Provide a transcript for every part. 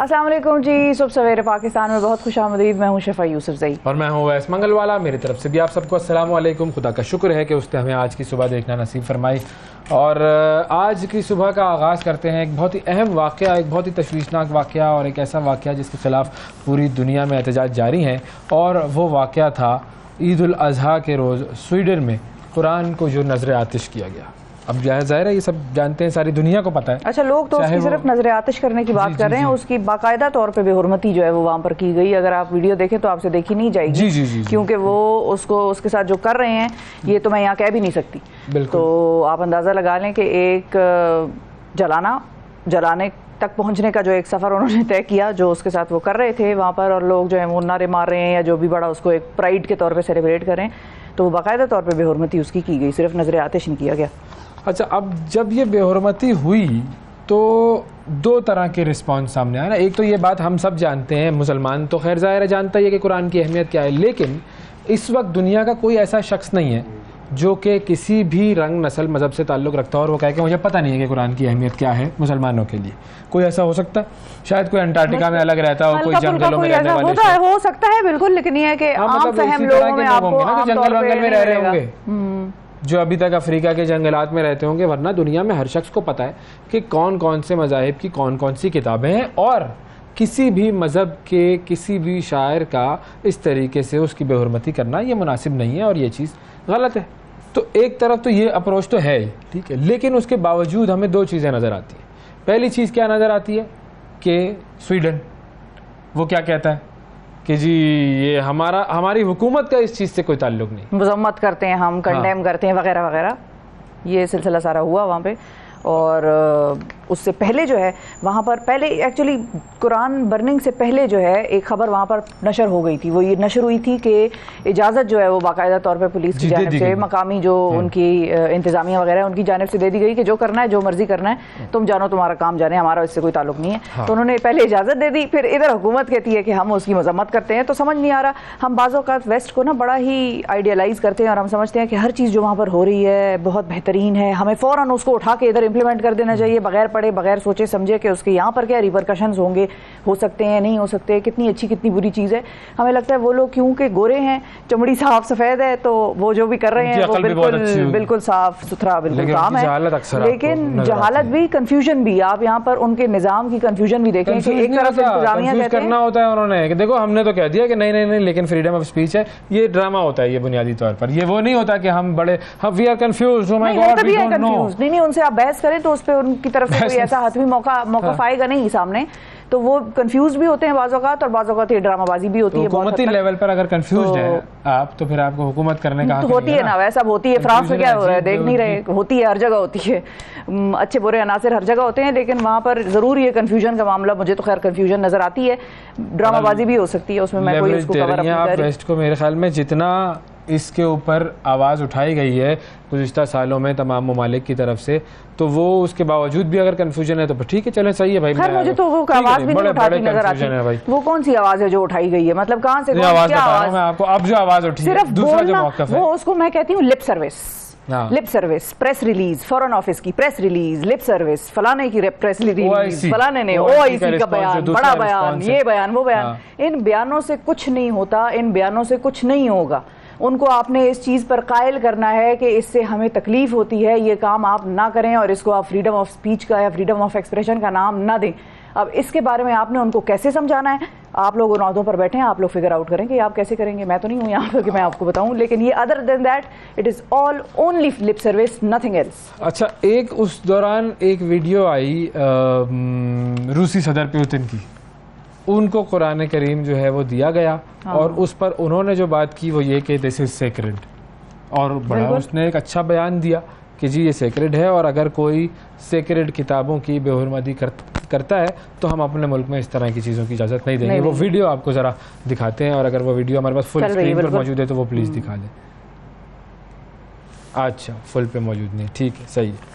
अस्सलाम वालेकुम जी। सुबह सवेरे पाकिस्तान में बहुत खुशामदीद। मैं हूँ शफा यूसुफजई और मैं हूँ वैस मंगलवाला। मेरी तरफ से भी आप सबको अस्सलाम वालेकुम। खुदा का शुक्र है कि उसने हमें आज की सुबह देखना नसीब फरमाई। और आज की सुबह का आगाज़ करते हैं एक बहुत ही अहम वाक़या, एक बहुत ही तशवीशनाक वाक़या और एक ऐसा वाक़या जिसके ख़िलाफ़ पूरी दुनिया में एहतजाज जारी हैं। और वो वाक़या था ईद उल अज़हा के रोज़ स्वीडन में कुरान को जो नज़र आतिश किया गया। अब ज़ाहिर है ये सब जानते हैं, सारी दुनिया को पता है। अच्छा, लोग तो उसकी सिर्फ नजर आतिश करने की बात कर रहे हैं, उसकी बाकायदा तौर पे बेहुरमती जो है वो वहाँ पर की गई। अगर आप वीडियो देखें तो आपसे देखी नहीं जाएगी। जी, क्योंकि वो उसको उसके साथ जो कर रहे हैं ये तो मैं यहाँ कह भी नहीं सकती। तो आप अंदाज़ा लगा लें कि एक जलाने तक पहुँचने का जो एक सफ़र उन्होंने तय किया, जो उसके साथ वो कर रहे थे वहाँ पर, और लोग जो है वो नारे मार रहे हैं या जो भी बड़ा उसको एक प्राइड के तौर पर सेलिब्रेट करें, तो वो बाकायदा तौर पर बेहुरमती उसकी की गई, सिर्फ नजर आतिश नहीं किया गया। अच्छा, अब जब ये बेहुरमती हुई तो दो तरह के रिस्पांस सामने आए ना। एक तो ये बात हम सब जानते हैं, मुसलमान तो खैर ज़ाहिर है जानता ही है कि कुरान की अहमियत क्या है, लेकिन इस वक्त दुनिया का कोई ऐसा शख्स नहीं है जो कि किसी भी रंग, नस्ल, मज़हब से ताल्लुक़ रखता हो और वो कहे कि मुझे पता नहीं है कि कुरान की अहमियत क्या है मुसलमानों के लिए। कोई ऐसा हो सकता है? शायद कोई अंटार्कटिका में अलग रहता हो, कोई जंगलों में रहने वाले हो सकता है, बिल्कुल। लेकिन ये है कि आम फहम लोगों में आपको जंगल वंगल में रह रहे होंगे जो अभी तक अफ्रीका के जंगलात में रहते होंगे, वरना दुनिया में हर शख्स को पता है कि कौन कौन से मज़ाहिब की कौन कौन सी किताबें हैं और किसी भी मज़हब के किसी भी शायर का इस तरीके से उसकी बेहुरमती करना ये मुनासिब नहीं है और ये चीज़ गलत है। तो एक तरफ तो ये अप्रोच तो है ही, ठीक है, लेकिन उसके बावजूद हमें दो चीज़ें नज़र आती हैं। पहली चीज़ क्या नज़र आती है कि स्वीडन वो क्या कहता है कि जी ये हमारी हुकूमत का इस चीज़ से कोई ताल्लुक़ नहीं, मज़म्मत करते हैं हम, कंडेम करते हैं वगैरह वगैरह। ये सिलसिला सारा हुआ वहाँ पे। और उससे पहले जो है वहाँ पर, पहले एक्चुअली कुरान बर्निंग से पहले जो है एक ख़बर वहाँ पर नशर हो गई थी। वो ये नशर हुई थी कि इजाज़त जो है वो बाकायदा तौर पे पुलिस की जानिब से, मकामी जो उनकी इंतज़ामिया वगैरह उनकी जानिब से दे दी गई कि जो करना है, जो मर्जी करना है तुम जानो, तुम्हारा काम जाने, हमारा इससे कोई ताल्लुक़ नहीं है। हाँ। तो उन्होंने पहले इजाज़त दे दी, फिर इधर हुकूमत कहती है कि हम उसकी मज़म्मत करते हैं। तो समझ नहीं आ रहा, हम बाज़ औक़ात वेस्ट को ना बड़ा ही आइडियलाइज़ करते हैं और हम समझते हैं कि हर चीज़ जो वहाँ पर हो रही है बहुत बेहतरीन है, हमें फ़ौरन उसको उठा के इधर इम्प्लीमेंट कर देना चाहिए, बगैर पढ़े, बगैर सोचे समझे कि उसके यहाँ पर क्या रिपरकशंस होंगे, हो सकते हैं, नहीं हो सकते, कितनी अच्छी कितनी बुरी चीज़ है। हमें लगता है वो लोग क्योंकि गोरे हैं, चमड़ी साफ सफ़ेद है, तो वो जो भी कर रहे हैं वो बिल्कुल साफ सुथरा बिल्कुल काम है। लेकिन जहालत भी, कंफ्यूजन भी, आप यहाँ पर उनके निज़ाम की कंफ्यूजन भी देखें कि एक तरफ इंतजामिया कहते हैं, करना होता है उन्होंने कि देखो हमने तो कह दिया कि नहीं नहीं नहीं, लेकिन फ्रीडम ऑफ स्पीच है। ये ड्रामा होता है, ये बुनियादी तौर पर ये वो नहीं होता कि हम बड़े वी आर कंफ्यूज्ड, नहीं, उनसे आप बहस करें तो उस पर उनकी तरफ से कोई ऐसा हतमी मौका आएगा नहीं सामने। तो वो कंफ्यूज भी होते हैं बाज़ औक़ात, और बाज़ औक़ात ये ड्रामाबाजी भी होती है। हुकूमती लेवल पर अगर कंफ्यूज्ड है आप, तो फिर आपको हुकूमत करने का हक होती है ना, वैसा होती है। फ्रांस में क्या हो रहा है देख नहीं रहे, होती है, हर जगह होती है, अच्छे बुरे अनासर हर जगह होते हैं, लेकिन वहाँ पर ज़रूर ये कंफ्यूजन का मामला, मुझे तो खैर कंफ्यूजन नज़र आती है। ड्रामाबाजी भी हो सकती है उसमें, मैं कोई उसको कवर अप नहीं कर रही। वेस्ट को मेरे ख्याल में जितना इसके ऊपर आवाज़ उठाई गई है गुज़िश्ता सालों में तमाम ममालिक की तरफ से, तो वो उसके बावजूद भी अगर कन्फ्यूजन है तो ठीक है, चले सही है भाई। मुझे तो वो आवाज़ भी नहीं उठाती नजर आती है भाई। वो कौन सी आवाज़ है जो उठाई गई है, मतलब कहाँ से आवाज़ आपको? अब जो आवाज़ उठी है, दूसरा जो मौक़िफ़ है वो, उसको मैं कहती हूँ lip service, press release, foreign office की प्रेस रिलीज, लिप सर्विस, फलाने की प्रेस रिलीज, फलाने ने OIC का बयान, बड़ा बयान, ये बयान, वो बयान। इन बयानों से कुछ नहीं होता, इन बयानों से कुछ नहीं होगा। उनको आपने इस चीज़ पर कायल करना है कि इससे हमें तकलीफ होती है, ये काम आप ना करें, और इसको आप फ्रीडम ऑफ स्पीच का या फ्रीडम ऑफ एक्सप्रेशन का नाम ना दें। अब इसके बारे में आपने उनको कैसे समझाना है? आप लोग उन अहदों पर बैठे हैं, आप लोग फिगर आउट करेंगे आप कैसे करेंगे। मैं तो नहीं हूँ यहाँ पर कि मैं आपको बताऊँ, लेकिन ये other than that it is all only lip service, nothing else. अच्छा, एक उस दौरान एक वीडियो आई रूसी सदर पुतिन की, उनको कुरान करीम जो है वो दिया गया। हाँ। और उस पर उन्होंने जो बात की वो ये कि दिस इज़ सेक्रेड, और बड़ा उसने एक अच्छा बयान दिया कि जी ये सेक्रेड है, और अगर कोई सेक्रेड किताबों की बेहुरमती करता है तो हम अपने मुल्क में इस तरह की चीज़ों की इजाज़त नहीं देंगे। वो वीडियो आपको ज़रा दिखाते हैं, और अगर वो वीडियो हमारे पास फुल स्क्रीन पर मौजूद है तो वो प्लीज़ दिखा दें। अच्छा, फुल पे मौजूद नहीं, ठीक है, सही है।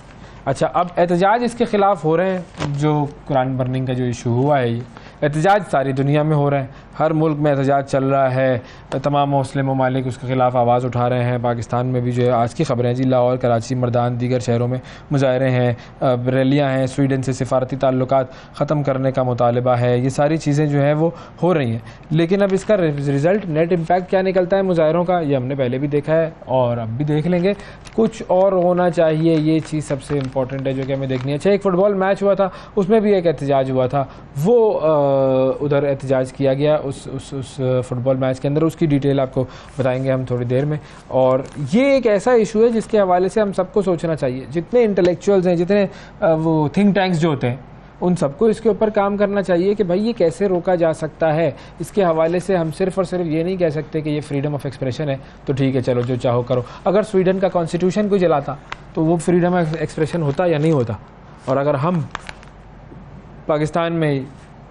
अच्छा, अब एहतजाज इसके ख़िलाफ़ हो रहे हैं, जो कुरान बर्निंग का जो इशू हुआ है, ये एहतजाज सारी दुनिया में हो रहे हैं। हर मुल्क में एहतजाज चल रहा है, तमाम मुस्लिम ममालिक उसके ख़िलाफ़ आवाज़ उठा रहे हैं। पाकिस्तान में भी जो है आज की ख़बरें जी, लाहौर, कराची, मर्दान, दीगर शहरों में मुजाहरे हैं, रैलियाँ हैं, स्वीडन से सिफारती ताल्लुकात ख़त्म करने का मुतालबा है। ये सारी चीज़ें जो हैं वो हो रही हैं, लेकिन अब इसका रिज़ल्ट, नेट इम्पैक्ट क्या निकलता है मुजाहरों का, ये हमने पहले भी देखा है और अब भी देख लेंगे। कुछ और होना चाहिए, ये चीज़ सबसे इम्पॉर्टेंट है जो कि हमें देखनी है। अच्छा, एक फ़ुटबॉल मैच हुआ था, उसमें भी एक एहतजाज हुआ था, वो उधर एहतजाज किया गया उस फुटबॉल मैच के अंदर, उसकी डिटेल आपको बताएंगे हम थोड़ी देर में। और ये एक ऐसा इशू है जिसके हवाले से हम सबको सोचना चाहिए, जितने इंटेलेक्चुअल्स हैं, जितने वो थिंक टैंक्स जो होते हैं, उन सबको इसके ऊपर काम करना चाहिए कि भाई ये कैसे रोका जा सकता है। इसके हवाले से हम सिर्फ और सिर्फ ये नहीं कह सकते कि ये फ्रीडम ऑफ एक्सप्रेशन है तो ठीक है चलो जो चाहो करो। अगर स्वीडन का कॉन्स्टिट्यूशन कोई जलाता तो वो फ्रीडम ऑफ एक्सप्रेशन होता या नहीं होता। और अगर हम पाकिस्तान में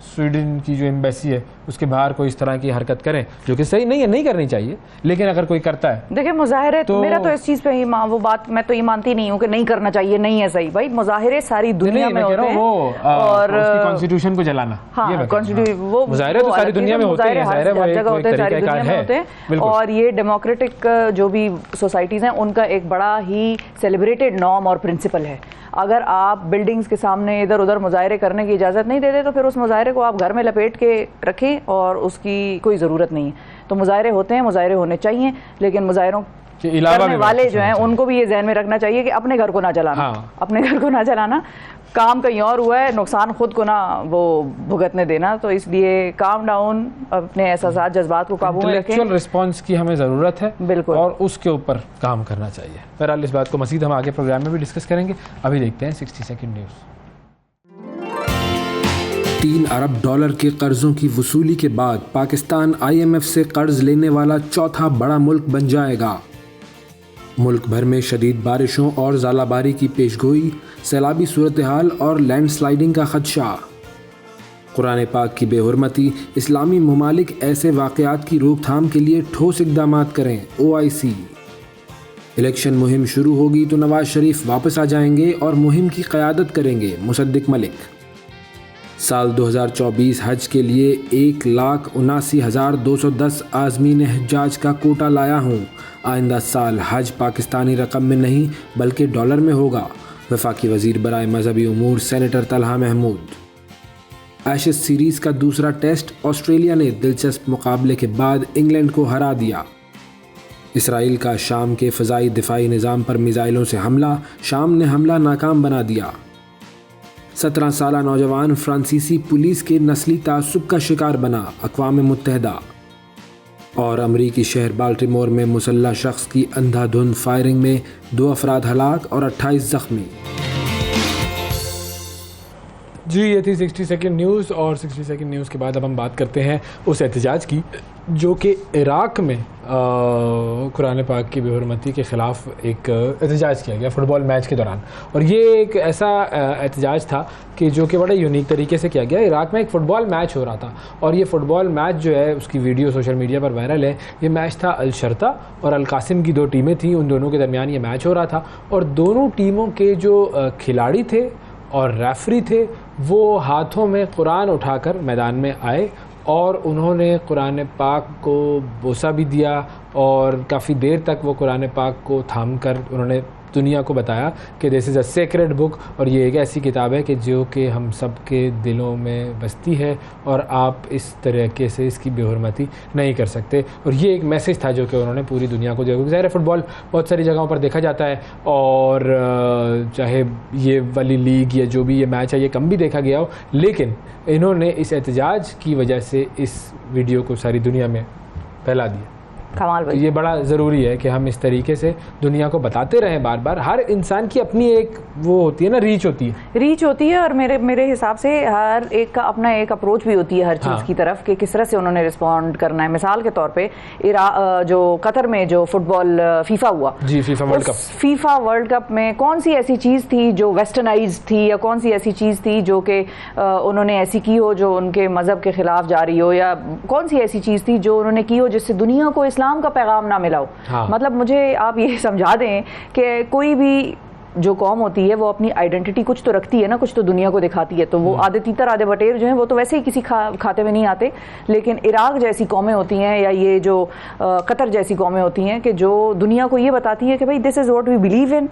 स्वीडन की जो एम्बेसी है उसके बाहर कोई इस तरह की हरकत करें जो कि सही नहीं है, नहीं करनी चाहिए, लेकिन अगर कोई करता है, देखिए मुजाहरे तो मेरा तो इस चीज़ पे ही वो बात मैं तो ये मानती नहीं हूँ कि नहीं करना चाहिए, नहीं है सही भाई। मुजाहरे सारी दुनिया में होते हैं और कॉन्स्टिट्यूशन को जलाना, हाँ कॉन्स्टिट्यूशन वो मुजाहरे तो सारी दुनिया में होते हैं, हर जगह होते हैं, सारी दुनिया में होते हैं। और ये डेमोक्रेटिक जो भी सोसाइटीज़ हैं उनका एक बड़ा ही सेलिब्रेटेड नॉर्म और प्रिंसिपल है। अगर आप बिल्डिंग्स के सामने इधर उधर मुजाहरे करने की इजाज़त नहीं देते तो फिर उस मुजाहरे को आप घर में लपेट के रखें और उसकी कोई ज़रूरत नहीं है। तो मुजाहरे होते हैं, मुजाहरे होने चाहिए, लेकिन मुजाहरों करने वाले जो हैं उनको भी ये जहन में रखना चाहिए कि अपने घर को ना जलाना, हाँ। अपने घर को ना जलाना, काम कहीं और हुआ है, नुकसान खुद को ना वो भुगतने देना। तो इसलिए काम डाउन, अपने एहसास जज्बात को काबू में रखें। इंटेलेक्चुअल रिस्पांस की हमें ज़रूरत है, बिल्कुल, और उसके ऊपर काम करना चाहिए। बहरहाल इस बात को मज़ीद हम आगे प्रोग्राम में भी डिस्कस करेंगे। अभी देखते हैं 60 सेकंड न्यूज़। 3 अरब डॉलर के कर्जों की वसूली के बाद पाकिस्तान IMF से कर्ज लेने वाला चौथा बड़ा मुल्क बन जाएगा। मुल्क भर में शदीद बारिशों और ज़ालाबारी की पेशगोई, सैलाबी सूरत हाल और लैंडस्लाइडिंग का खदशा। कुरान पाक की बेहुरमती, इस्लामी ममालिक ऐसे वाक़यात की रोकथाम के लिए ठोस इक़दाम करें। OIC। इलेक्शन मुहिम शुरू होगी तो नवाज शरीफ वापस आ जाएंगे और मुहिम की क़यादत करेंगे। मुसद्दिक मलिक। साल 2024 हज के लिए 1,79,210 आज़मीन हज्जाज का कोटा लाया हूँ। आइंदा साल हज पाकिस्तानी रकम में नहीं बल्कि डॉलर में होगा। वफाकी वज़ीर बराए मजहबी उमूर senator Talha Mahmood. Ashes series का दूसरा टेस्ट ऑस्ट्रेलिया ने दिलचस्प मुकाबले के बाद इंग्लैंड को हरा दिया। इसराइल का शाम के फ़ज़ाई दिफाई निज़ाम पर मिज़ाइलों से हमला, शाम ने हमला नाकाम बना दिया। 17 साला नौजवान फ्रांसीसी पुलिस के नस्ली तासुब का शिकार बना। अक़वाम मुत्तहिदा। और अमरीकी शहर बाल्टीमोर में मुसल्लह शख्स की अंधाधुंध फायरिंग में 2 अफराद हलाक और 28 ज़ख्मी। जी ये थी 60 सेकंड न्यूज़। और 60 सेकंड न्यूज़ के बाद अब हम बात करते हैं उस एहतजाज की जो कि इराक़ में कुरान पाक की बेहुरमती के ख़िलाफ़ एक एहतजाज किया गया फ़ुटबॉल मैच के दौरान। और ये एक ऐसा एहतजाज था कि जो कि बड़े यूनिक तरीके से किया गया। इराक़ में एक फ़ुटबॉल मैच हो रहा था और ये फ़ुटबॉल मैच जो है उसकी वीडियो सोशल मीडिया पर वायरल है। ये मैच था अल शर्ता और अल कासिम की 2 टीमें थीं, उन दोनों के दरमियान ये मैच हो रहा था। और दोनों टीमों के जो खिलाड़ी थे और रेफरी थे वो हाथों में कुरान उठाकर मैदान में आए और उन्होंने कुरान पाक को बोसा भी दिया और काफ़ी देर तक वो कुरान पाक को थाम कर उन्होंने दुनिया को बताया कि this is a sacred book और ये एक ऐसी किताब है कि जो कि हम सब के दिलों में बसती है और आप इस तरीके से इसकी बेहुरमती नहीं कर सकते। और ये एक मैसेज था जो कि उन्होंने पूरी दुनिया को दिया। ज़ाहिर है फ़ुटबॉल बहुत सारी जगहों पर देखा जाता है और चाहे ये वाली लीग या जो भी ये मैच है ये कम भी देखा गया हो, लेकिन इन्होंने इस एहतजाज की वजह से इस वीडियो को सारी दुनिया में फैला दिया। कमाल भाई, ये बड़ा ज़रूरी है कि हम इस तरीके से दुनिया को बताते रहें बार बार। हर इंसान की अपनी एक वो होती है ना, रीच होती है और मेरे हिसाब से हर एक का अपना एक अप्रोच भी होती है हर चीज़ की तरफ कि किस तरह से उन्होंने रिस्पॉन्ड करना है। मिसाल के तौर पे जो कतर में जो फुटबॉल फीफा हुआ, जी फीफा वर्ल्ड कप में कौन सी ऐसी चीज़ थी जो वेस्टर्नाइज थी या कौन सी ऐसी चीज़ थी जो कि उन्होंने ऐसी की हो जो उनके मज़हब के ख़िलाफ़ जा रही हो, या कौन सी ऐसी चीज़ थी जो उन्होंने की हो जिससे दुनिया को इस्लाम का पैगाम ना मिला हो। मतलब मुझे आप ये समझा दें कि कोई भी जो कौम होती है वो अपनी आइडेंटिटी कुछ तो रखती है ना, कुछ तो दुनिया को दिखाती है। तो वो आधे तीतर आधे बटेर जो हैं वो तो वैसे ही किसी खाते में नहीं आते, लेकिन इराक जैसी कौमें होती हैं या ये जो कतर जैसी कौमें होती हैं कि जो दुनिया को ये बताती है कि भाई this is what we believe in.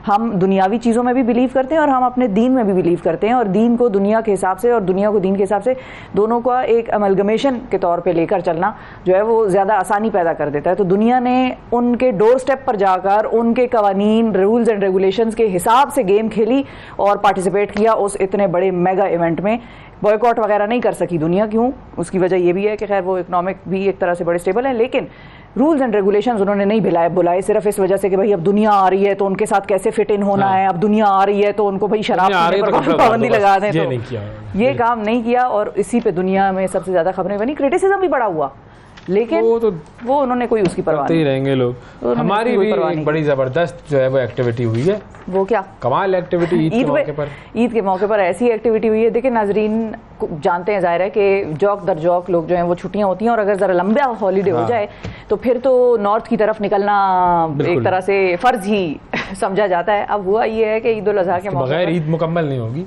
हम दुनियावी चीज़ों में भी बिलीव करते हैं और हम अपने दीन में भी बिलीव करते हैं, और दीन को दुनिया के हिसाब से और दुनिया को दीन के हिसाब से दोनों का एक अमलगमेशन के तौर पे लेकर चलना जो है वो ज़्यादा आसानी पैदा कर देता है। तो दुनिया ने उनके डोर स्टेप पर जाकर उनके कवानीन, रूल्स एंड रेगुलेशंस के हिसाब से गेम खेली और पार्टिसिपेट किया उस इतने बड़े मेगा इवेंट में। बॉयकॉट वगैरह नहीं कर सकी दुनिया, क्यों? उसकी वजह ये भी है कि खैर वो इकोनॉमिक भी एक तरह से बड़े स्टेबल हैं, लेकिन रूल्स एंड रेगुलेशंस उन्होंने नहीं बुलाए सिर्फ इस वजह से कि भाई अब दुनिया आ रही है तो उनके साथ कैसे फिट इन होना है, अब दुनिया आ रही है तो उनको भाई शराब पीने पर पाबंदी लगा दें। तो ये काम नहीं किया और इसी पे दुनिया में सबसे ज़्यादा खबरें बनी, क्रिटिसिज्म भी बड़ा हुआ, लेकिन वो उन्होंने कोई उसकी परवाह नहीं रहेंगे लोग। हमारी भी एक बड़ी ज़बरदस्त जो है वो एक्टिविटी हुई है। वो क्या? कमाल एक्टिविटी ईद के मौके पर ऐसी एक्टिविटी हुई है। देखिए नाजरीन जानते हैं, जाहिर है कि जौक दर जौक लोग जो हैं वो छुट्टियां होती हैं और अगर ज़रा लंबा हॉलीडे हो जाए तो फिर तो नॉर्थ की तरफ निकलना एक तरह से फ़र्ज ही समझा जाता है। अब हुआ ये है कि ईद उल अज़हा के मौके बगैर ईद मुकम्मल नहीं होगी।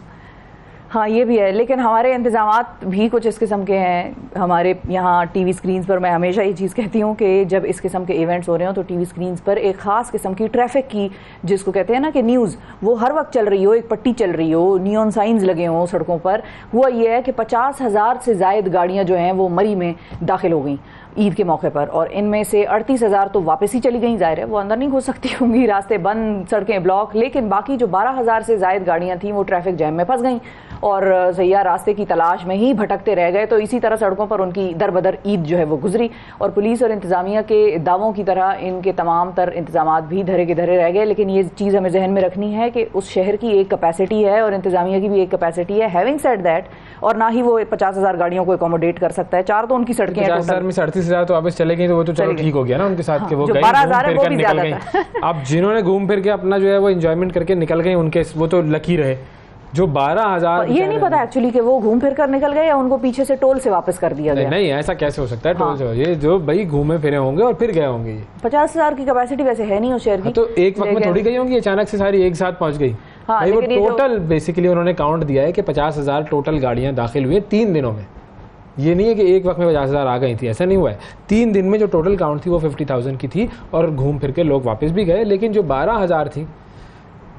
हाँ ये भी है, लेकिन हमारे इंतज़ामात भी कुछ इस किस्म के हैं। हमारे यहाँ टीवी स्क्रीन्स पर मैं हमेशा ये चीज़ कहती हूँ कि जब इस किस्म के इवेंट्स हो रहे हो तो टीवी स्क्रीन्स पर एक ख़ास किस्म की ट्रैफिक की, जिसको कहते हैं ना कि न्यूज़, वो हर वक्त चल रही हो, एक पट्टी चल रही हो, नियॉन साइंस लगे हों सड़कों पर। हुआ ये है कि 50,000 से ज़ायद गाड़ियाँ जो हैं वो मरी में दाखिल हो गई ईद के मौके पर, और इनमें से 38,000 तो वापस ही चली गई। ज़ाहिर है वो अंदर नहीं घुस सकती होंगी, रास्ते बंद, सड़कें ब्लॉक, लेकिन बाकी जो 12,000 से ज़ायद गाड़ियाँ थीं वो ट्रैफिक जैम में फंस गईं और सैयाह रास्ते की तलाश में ही भटकते रह गए। तो इसी तरह सड़कों पर उनकी दर बदर ईद जो है वो गुजरी, और पुलिस और इंतज़ामिया के दावों की तरह इनके तमाम तर इंतजामात भी धरे के धरे रह गए। लेकिन ये चीज़ हमें जहन में रखनी है कि उस शहर की एक कैपेसिटी है और इंतजामिया की भी एक कैपेसिटी है। हैविंग सेड दैट, और ना ही वो 50,000 गाड़ियों को अकोमोडेट कर सकता है। 4 तो उनकी सड़कें हैं, 50,000 में 38,000 तो वापस चले गए, तो वो तो चलो ठीक हो गया ना उनके साथ कि वो गए, 12,000 है वो भी निकल गए। अब जिन्होंने घूम फिर के अपना जो है वो एंजॉयमेंट करके निकल गए, उनके वो तो लकी रहे। जो 12,000, ये नहीं पता एक्चुअली कि वो घूम फिर कर निकल गए या उनको पीछे से टोल से वापस कर दिया गया। नहीं ऐसा कैसे हो सकता है? टोल से ये जो भाई घूमे फिरे होंगे और फिर गए होंगे। 50,000 की कैपेसिटी वैसे है नहीं उस शहर की, तो एक वक्त में थोड़ी गई होंगी, अचानक से सारी एक साथ पहुंच गई। भाई वो टोटल बेसिकली उन्होंने काउंट दिया है कि 50,000 टोटल गाड़ियां दाखिल हुई 3 दिनों में। ये नहीं है कि एक वक्त में 50,000 आ गई थी, ऐसा नहीं हुआ है। 3 दिन में जो टोटल काउंट थी वो 50,000 की थी और घूम फिर के लोग वापस भी गए। लेकिन जो 12,000 थी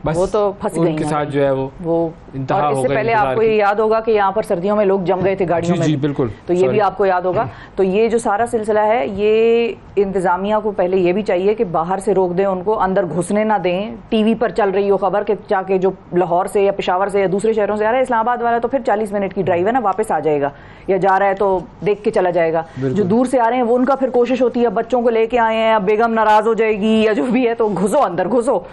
बस वो तो फंस गई उनके साथ जो है वो इंतहा हो गई। इससे पहले आपको ये याद होगा कि यहाँ पर सर्दियों में लोग जम गए थे गाड़ियों में। जी बिल्कुल, तो ये भी आपको याद होगा। तो ये जो सारा सिलसिला है, ये इंतजामिया को पहले ये भी चाहिए कि बाहर से रोक दें उनको, अंदर घुसने ना दें। टीवी पर चल रही हो खबर कि जाके जो लाहौर से या पेशावर से या दूसरे शहरों से आ रहा है, इस्लामाबाद वाला तो फिर 40 मिनट की ड्राइव है ना, वापस आ जाएगा, या जा रहा है तो देख के चला जाएगा। जो दूर से आ रहे हैं वो उनका फिर कोशिश होती है, बच्चों को लेके आए हैं, अब बेगम नाराज हो जाएगी या जो भी है, तो घुसो, अंदर घुसो।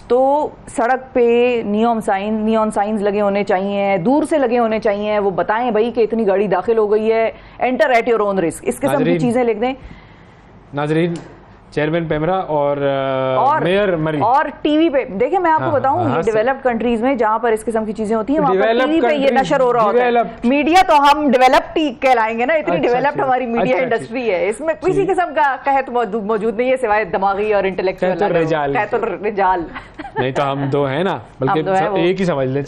तो सड़क पे नियॉन साइंस लगे होने चाहिए, दूर से लगे होने चाहिए, वो बताएं भाई कि इतनी गाड़ी दाखिल हो गई है, enter at your own risk, इस किस्म की चीजें लिख दें। नाजरीन, चेयरमैन पेमरा और मेयर मरी और टीवी पे देखिए, मैं आपको बताऊं, ये डेवलप्ड कंट्रीज में जहां पर इस किस्म की चीजें होती हैं वहां पर टीवी पे ये नशर हो रहा होता है। मीडिया तो हम डेवलप्ड ही कहलाएंगे ना, इतनी डेवलप्ड हमारी मीडिया इंडस्ट्री है, इसमें किसी किस्म का कहत मौजूद नहीं है सिवाय दिमागी और इंटेलेक्चुअल रिजाल। नहीं तो हम दो है ना, बल्कि एक ही समझ ले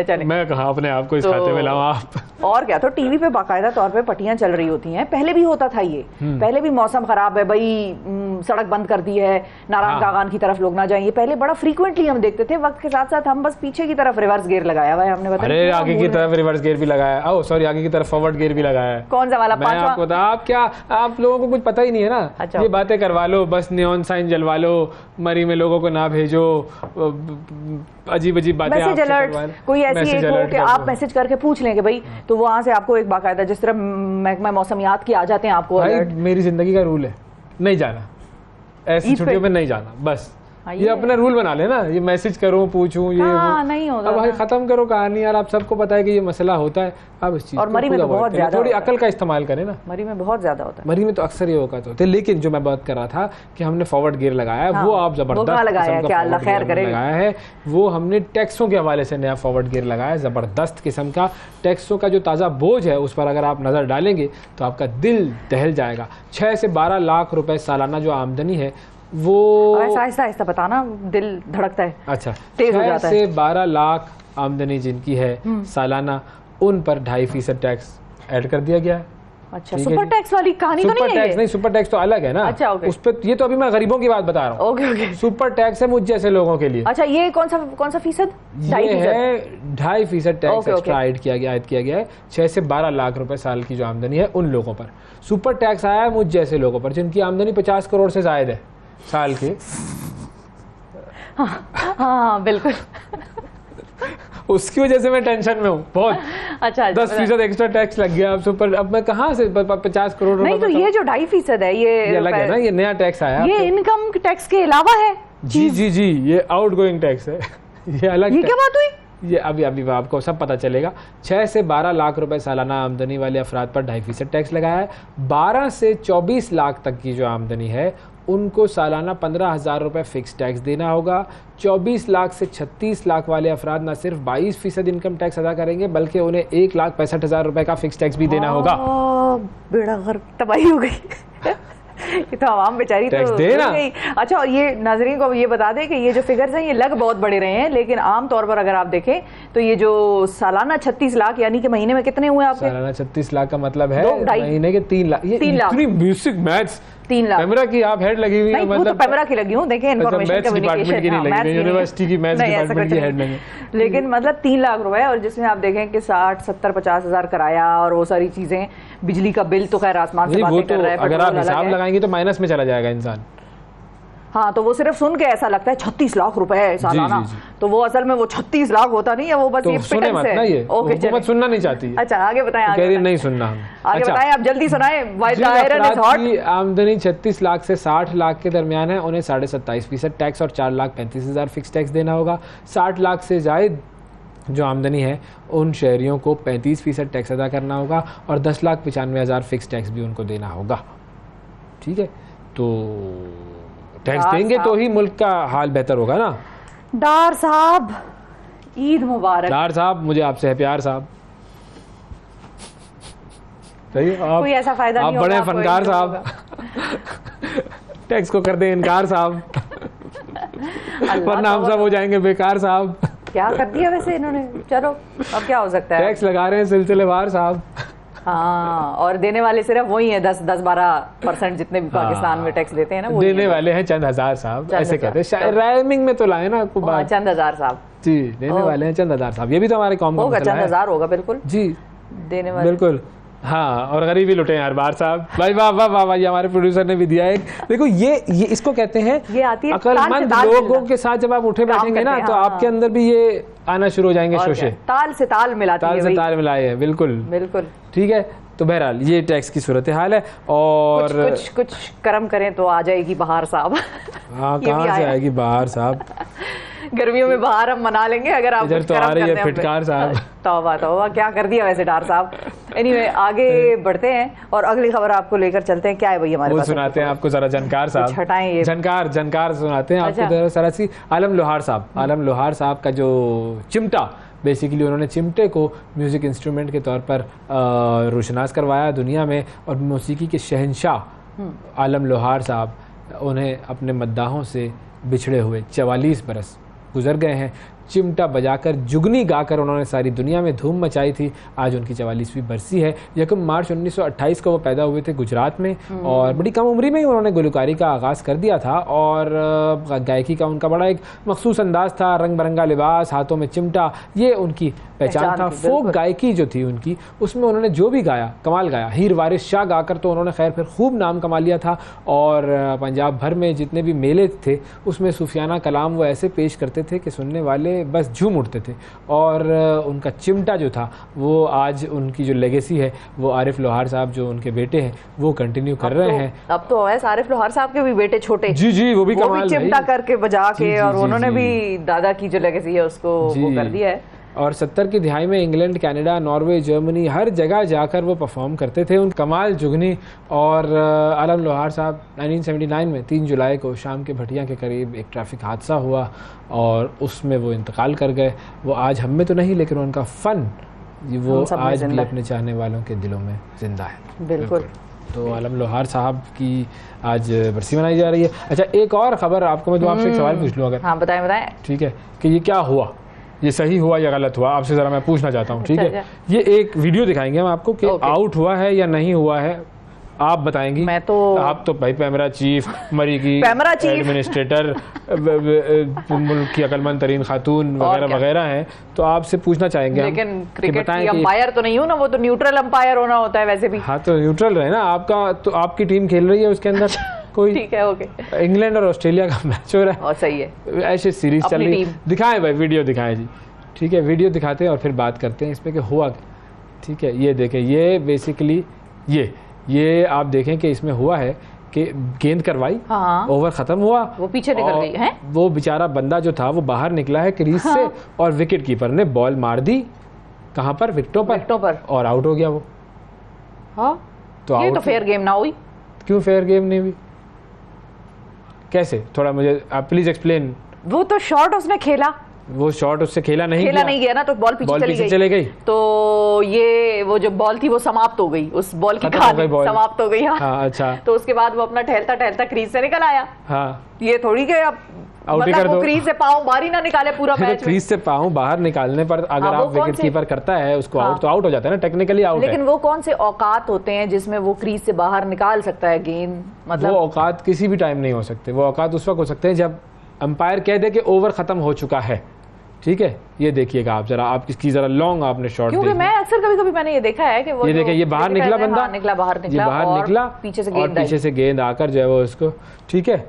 चले। मैं कहाँ अपने आप को इस खाते में लाऊं आप। और क्या, तो टीवी पे बाकायदा तौर पे पट्टियां चल रही होती हैं। पहले भी होता था ये, पहले भी मौसम खराब है भाई, सड़क बंद कर दी है, नारायण कागान की तरफ लोग ना जाएं, ये पहले बड़ा फ्रीक्वेंटली हम देखते थे। वक्त के साथ साथ हम बस पीछे की तरफ रिवर्स गियर लगाया हुआ है हमने, बताया। अरे आगे की तरफ रिवर्स गियर भी लगाया है, सॉरी आगे की तरफ फॉरवर्ड गियर भी लगाया है। कौन सा वाला? मैं आपको बता, आप क्या, आप लोगों को कुछ पता ही नहीं है ना। अच्छा। ये बातें करवा लो, बस नियॉन साइन जलवा लो, मरी में लोगों को ना भेजो, अजीब अजीब बातें। मैसेज अलर्ट कोई ऐसी एक हो कि आप मैसेज करके पूछ लें कि भाई, तो वहां से आपको एक बाकायदा, जिस तरह महकमा मौसमियात की आ जाते हैं आपको अलर्ट। मेरी जिंदगी का रूल है नहीं जाना, ऐसी छुट्टियों में नहीं जाना, बस ये अपना रूल बना लेना। ये मैसेज करो, पूछूं, ये नहीं होता। अब भाई खत्म करो कहानी यार, आप सबको पता है कि ये मसला होता है। अब इस चीज और मरी में तो बहुत ज्यादा, थोड़ी अकल का इस्तेमाल करें ना। मरी में बहुत ज्यादा होता है, मरी में तो अक्सर ये औकात होते हैं। लेकिन जो मैं बात कर रहा था कि हमने फॉरवर्ड गियर लगाया है, वो आप जबरदस्त लगाया है। वो हमने टैक्सों के हवाले से नया फॉरवर्ड गियर लगाया है, जबरदस्त किस्म का। टैक्सों का जो ताज़ा बोझ है उस पर अगर आप नज़र डालेंगे तो आपका दिल दहल जाएगा। 6 से 12 लाख रुपए सालाना जो आमदनी है वो आहिस्ता आहिस्ता बताना, दिल धड़कता है, अच्छा, तेज हो जाता 6 से 12 लाख आमदनी जिनकी है सालाना, उन पर 2.5% टैक्स ऐड कर दिया गया है। अच्छा, सुपर टैक्स वाली कहानी तो नहीं है? सुपर टैक्स नहीं, सुपर टैक्स तो अलग है ना। अच्छा, ओके। उस पे ये तो अभी मैं गरीबों की बात बता रहा हूँ। Okay okay. सुपर टैक्स है मुझ जैसे लोगों के लिए। अच्छा, ये कौन सा फीसद? ये है 2.5% टैक्स ओके, एक्स्ट्रा ऐड किया गया है 6 से 12 लाख रुपए साल की जो आमदनी है उन लोगों पर। सुपर टैक्स आया है मुझ जैसे लोगों पर जिनकी आमदनी 50 करोड़ से ज्यादा है साल की। हाँ बिल्कुल। उसकी वजह से मैं टेंशन में हूँ बहुत। अच्छा, 10% एक्स्ट्रा टैक्स लग गया अब सुपर, अब मैं कहाँ से 50 करोड़ नहीं तो ये जो 2.5% है ये अलग है ना, ये नया टैक्स आया, ये इनकम टैक्स के अलावा है। जी जी जी, ये आउटगोइंग टैक्स है। ये अलग, ये क्या बात हुई? ये अभी आपको सब पता चलेगा। 6 से 12 लाख रुपए सालाना आमदनी वाले अफराद पर 2.5% टैक्स लगाया है। 12 से 24 लाख तक की जो आमदनी है उनको सालाना 15,000 रुपये फिक्स टैक्स देना होगा। 24 लाख से 36 लाख वाले अफराद न सिर्फ 22% इनकम टैक्स अदा करेंगे बल्कि उन्हें 1,65,000 रुपये का फिक्स टैक्स भी देना होगा। बेड़ा गर्क, तबाही हो गई। ये तो आवाम बेचारी टैक्स तो देना। अच्छा, और ये नाजरीन को ये बता दें कि ये जो फिगर्स हैं ये लग बहुत बड़े रहे हैं, लेकिन आम तौर पर अगर आप देखें तो ये जो सालाना 36 लाख यानी कि महीने में कितने हुए आपके? सालाना 36 लाख का मतलब है 2.5 महीने के 3 लाख। ये 3 लाख। इतनी बेसिक मैथ्स 3 लाख। कैमरा की आप हेड लगी हुई है, मतलब तो कैमरा की लगी हूँ, देखें इन्फॉर्मेशन डिपार्टमेंट की नहीं लगी, यूनिवर्सिटी की मैथ्स डिपार्टमेंट की हेड नहीं, लेकिन मतलब 3 लाख रुपए, और जिसमें आप देखें कि 60, 70, 50 हजार किराया और वो सारी चीजें, बिजली का बिल तो खैर आसमान से बातें कर रहा है। अगर आप हिसाब लगाएंगे तो माइनस में चला जाएगा इंसान। हाँ, तो वो सिर्फ सुन के ऐसा लगता है 36 लाख रुपए है सालाना, तो वो असल में वो 36 लाख होता नहीं है, वो बस तो ये सुने मत ना, ये हुकूमत सुनना नहीं चाहती है। अच्छा, आगे बताएं। कह रही नहीं सुनना हम। आगे अच्छा, बताएं, आप जल्दी सुनाएं। वाइल द जिन आयरन इज अफराद हॉट। की आमदनी 36 लाख से 60 लाख के दरमियान है उन्हें 27.5% टैक्स और 4,35,000 फिक्स टैक्स देना होगा। 60 लाख से जायद जो आमदनी है उन शहरियों को 35% टैक्स अदा करना होगा और 10,95,000 फिक्स टैक्स भी उनको देना होगा। ठीक है, तो टैक्स देंगे तो ही मुल्क का हाल बेहतर होगा ना। डार साहब, ईद मुबारक। डार साहब, मुझे आपसे है प्यार साहब। सही, आप कोई ऐसा फायदा आप नहीं बड़े होगा, फनकार साहब। टैक्स को कर दें इनकार साहब, वरना हम सब हो जाएंगे बेकार साहब। क्या कर दिया वैसे इन्होंने, चलो अब क्या हो सकता है। टैक्स लगा रहे हैं सिलसिलेवार साहब। हाँ, और देने वाले सिर्फ वही है 10-12% जितने भी पाकिस्तान में टैक्स देते हैं ना, वो देने वाले हैं चंद हजार साहब, ऐसे कहते हैं। राइमिंग में तो लाए ना आपको बात। चंद हजार साहब जी, देने वाले हैं चंद हजार साहब। ये भी तो हमारे कौम का होगा, मसला चंद है हजार होगा बिल्कुल जी, देने वाले, बिल्कुल। हाँ, और गरीबी लुटे यार बार साहब। भाई वाह वाह वाह वाह, ये हमारे प्रोड्यूसर ने भी दिया एक। देखो ये इसको कहते हैं, ये आती है अक्लमंद लोगों के साथ जब आप उठे बैठेंगे ना तो आपके अंदर भी ये आना शुरू हो जाएंगे शोशे। ताल से ताल मिलाती है, ताल से ताल मिलाए हैं, बिल्कुल बिल्कुल। ठीक है, तो बहरहाल ये टैक्स की सूरत हाल है। और कुछ कर्म करें तो आ जाएगी बहार साहब। हाँ, कहाँ से आएगी बहार साहब? गर्मियों में बाहर हम मना लेंगे अगर आप इधर तो आ रही है फिटकार साहब। तौबा तौबा, क्या कर दिया वैसे डार साहब। एनीवे, आगे बढ़ते हैं और अगली खबर आपको लेकर चलते हैं। क्या है भाई हमारे पास? सुनाते हैं आपको जरा जानकार साहब, हटाएं ये जानकार सुनाते हैं आपको जरा सी। आलम लोहार साहब का जो चिमटा, बेसिकली उन्होंने चिमटे को म्यूज़िक इंस्ट्रूमेंट के तौर पर रोशनास करवाया दुनिया में, और मौसीकी के शहंशाह आलम लोहार साहब, उन्हें अपने मद्दाहों से बिछड़े हुए 44 बरस गुजर गए हैं। चिमटा बजाकर, जुगनी गाकर उन्होंने सारी दुनिया में धूम मचाई थी। आज उनकी 44वीं बरसी है। 1 मार्च 1928 को वो पैदा हुए थे गुजरात में, और बड़ी कम उम्र में ही उन्होंने गुलकारी का आगाज़ कर दिया था, और गायकी का उनका बड़ा एक मखसूस अंदाज था। रंग बिरंगा लिबास, हाथों में चिमटा, ये उनकी पहचान था। फोक गायकी जो थी उनकी, उसमें उन्होंने जो भी गाया कमाल गाया। हीर वारिस शाह गाकर तो उन्होंने खैर फिर खूब नाम कमा लिया था, और पंजाब भर में जितने भी मेले थे उसमें सूफियाना कलाम वो ऐसे पेश करते थे कि सुनने वाले बस झूम उठते थे। और उनका चिमटा जो था वो आज उनकी जो लेगेसी है वो आरिफ लोहार साहब जो उनके बेटे हैं वो कंटिन्यू कर रहे हैं। अब तो है आरिफ लोहार साहब के भी बेटे छोटे, जी वो भी कमाल, चिमटा करके बजा के, और उन्होंने भी दादा की जो लेगेसी है उसको वो कर दिया है। और 70 की दिहाई में इंग्लैंड, कनाडा, नॉर्वे, जर्मनी, हर जगह जाकर वो परफॉर्म करते थे। उन कमाल जुगनी। और आलम लोहार साहब 1979 में 3 जुलाई को शाम के भटिया के करीब एक ट्रैफिक हादसा हुआ और उसमें वो इंतकाल कर गए। वो आज हम में तो नहीं, लेकिन उनका फ़न वो आज भी अपने चाहने वालों के दिलों में जिंदा है। बिल्कुल। तो आलम लोहार साहब की आज बरसी मनाई जा रही है। अच्छा, एक और खबर आपको मैं आपसे एक सवाल पूछ लूँ अगर? हाँ बताएं बताएं। ठीक है, कि ये क्या हुआ, ये सही हुआ या गलत हुआ, आपसे ज़रा मैं पूछना चाहता हूँ। ठीक है, ये एक वीडियो दिखाएंगे हम आपको कि आउट हुआ है या नहीं हुआ है, आप बताएंगी। मैं तो आप तो भाई पैमरा चीफ, मरी की एडमिनिस्ट्रेटर, मुल्क की अकलमंद तरीन खातून वगैरह वगैरह हैं, तो आपसे पूछना चाहेंगे लेकिन क्रिकेट की अंपायर तो नहीं हूँ ना, वो तो न्यूट्रल अंपायर होना होता है वैसे भी। हाँ तो न्यूट्रल रहे ना, आपका तो आपकी टीम खेल रही है उसके अंदर कोई, ठीक है, ओके, इंग्लैंड और ऑस्ट्रेलिया का मैच हो रहा है और सही है, ऐसे सीरीज चल रही है। दिखाएं भाई, वीडियो दिखाएं जी। ठीक है, वीडियो दिखाते हैं और फिर बात करते हैं इसमें कि हुआ। ठीक है, ये देखें, ये बेसिकली ये आप देखें कि इसमें हुआ है कि गेंद करवाई, हाँ, ओवर खत्म हुआ, वो पीछे निकल गई है, वो बेचारा बंदा जो था वो बाहर निकला है क्रीज से, और विकेट कीपर ने बॉल मार दी कहाँ पर, विकेटों पर, और आउट हो गया वो। हाँ, तो ये तो फेयर गेम ना हुई। क्यों फेयर गेम नहीं हुई, कैसे, थोड़ा मुझे आप प्लीज एक्सप्लेन। वो तो शॉट उसने खेला, वो शॉट उससे खेला नहीं गया ना, तो बॉल पीछे चली गई, तो ये वो जो बॉल थी वो समाप्त हो गई, उस बॉल की कहानी समाप्त हो गई। हाँ, अच्छा, तो उसके बाद वो अपना टहलता क्रीज से निकल आया। हाँ, ये थोड़ी कि अब मतलब वो क्रीज से पाँव बाहर ही ना निकाले पूरा मैच। क्रीज से पाँव बाहर निकालने पर अगर आप विकेट कीपर करता है उसको आउट, तो आउट हो जाता है ना, टेक्निकली आउट है। लेकिन वो कौन से औकात होते हैं जिसमें वो क्रीज से बाहर निकाल सकता है गेंद, मतलब वो औकात किसी भी टाइम नहीं हो सकते, वो औकात उस वक्त हो सकते हैं जब अंपायर कह दे कि ओवर खत्म हो चुका है। ठीक है, ये देखिएगा आप जरा, आप इसकी जरा लॉन्ग आपने शॉट, क्योंकि मैं अक्सर कभी मैंने ये देखा है कि वो ये देखिए, ये बाहर निकला बंदा, बाहर निकला, पीछे से गेंद आकर जो है वो उसको। ठीक है,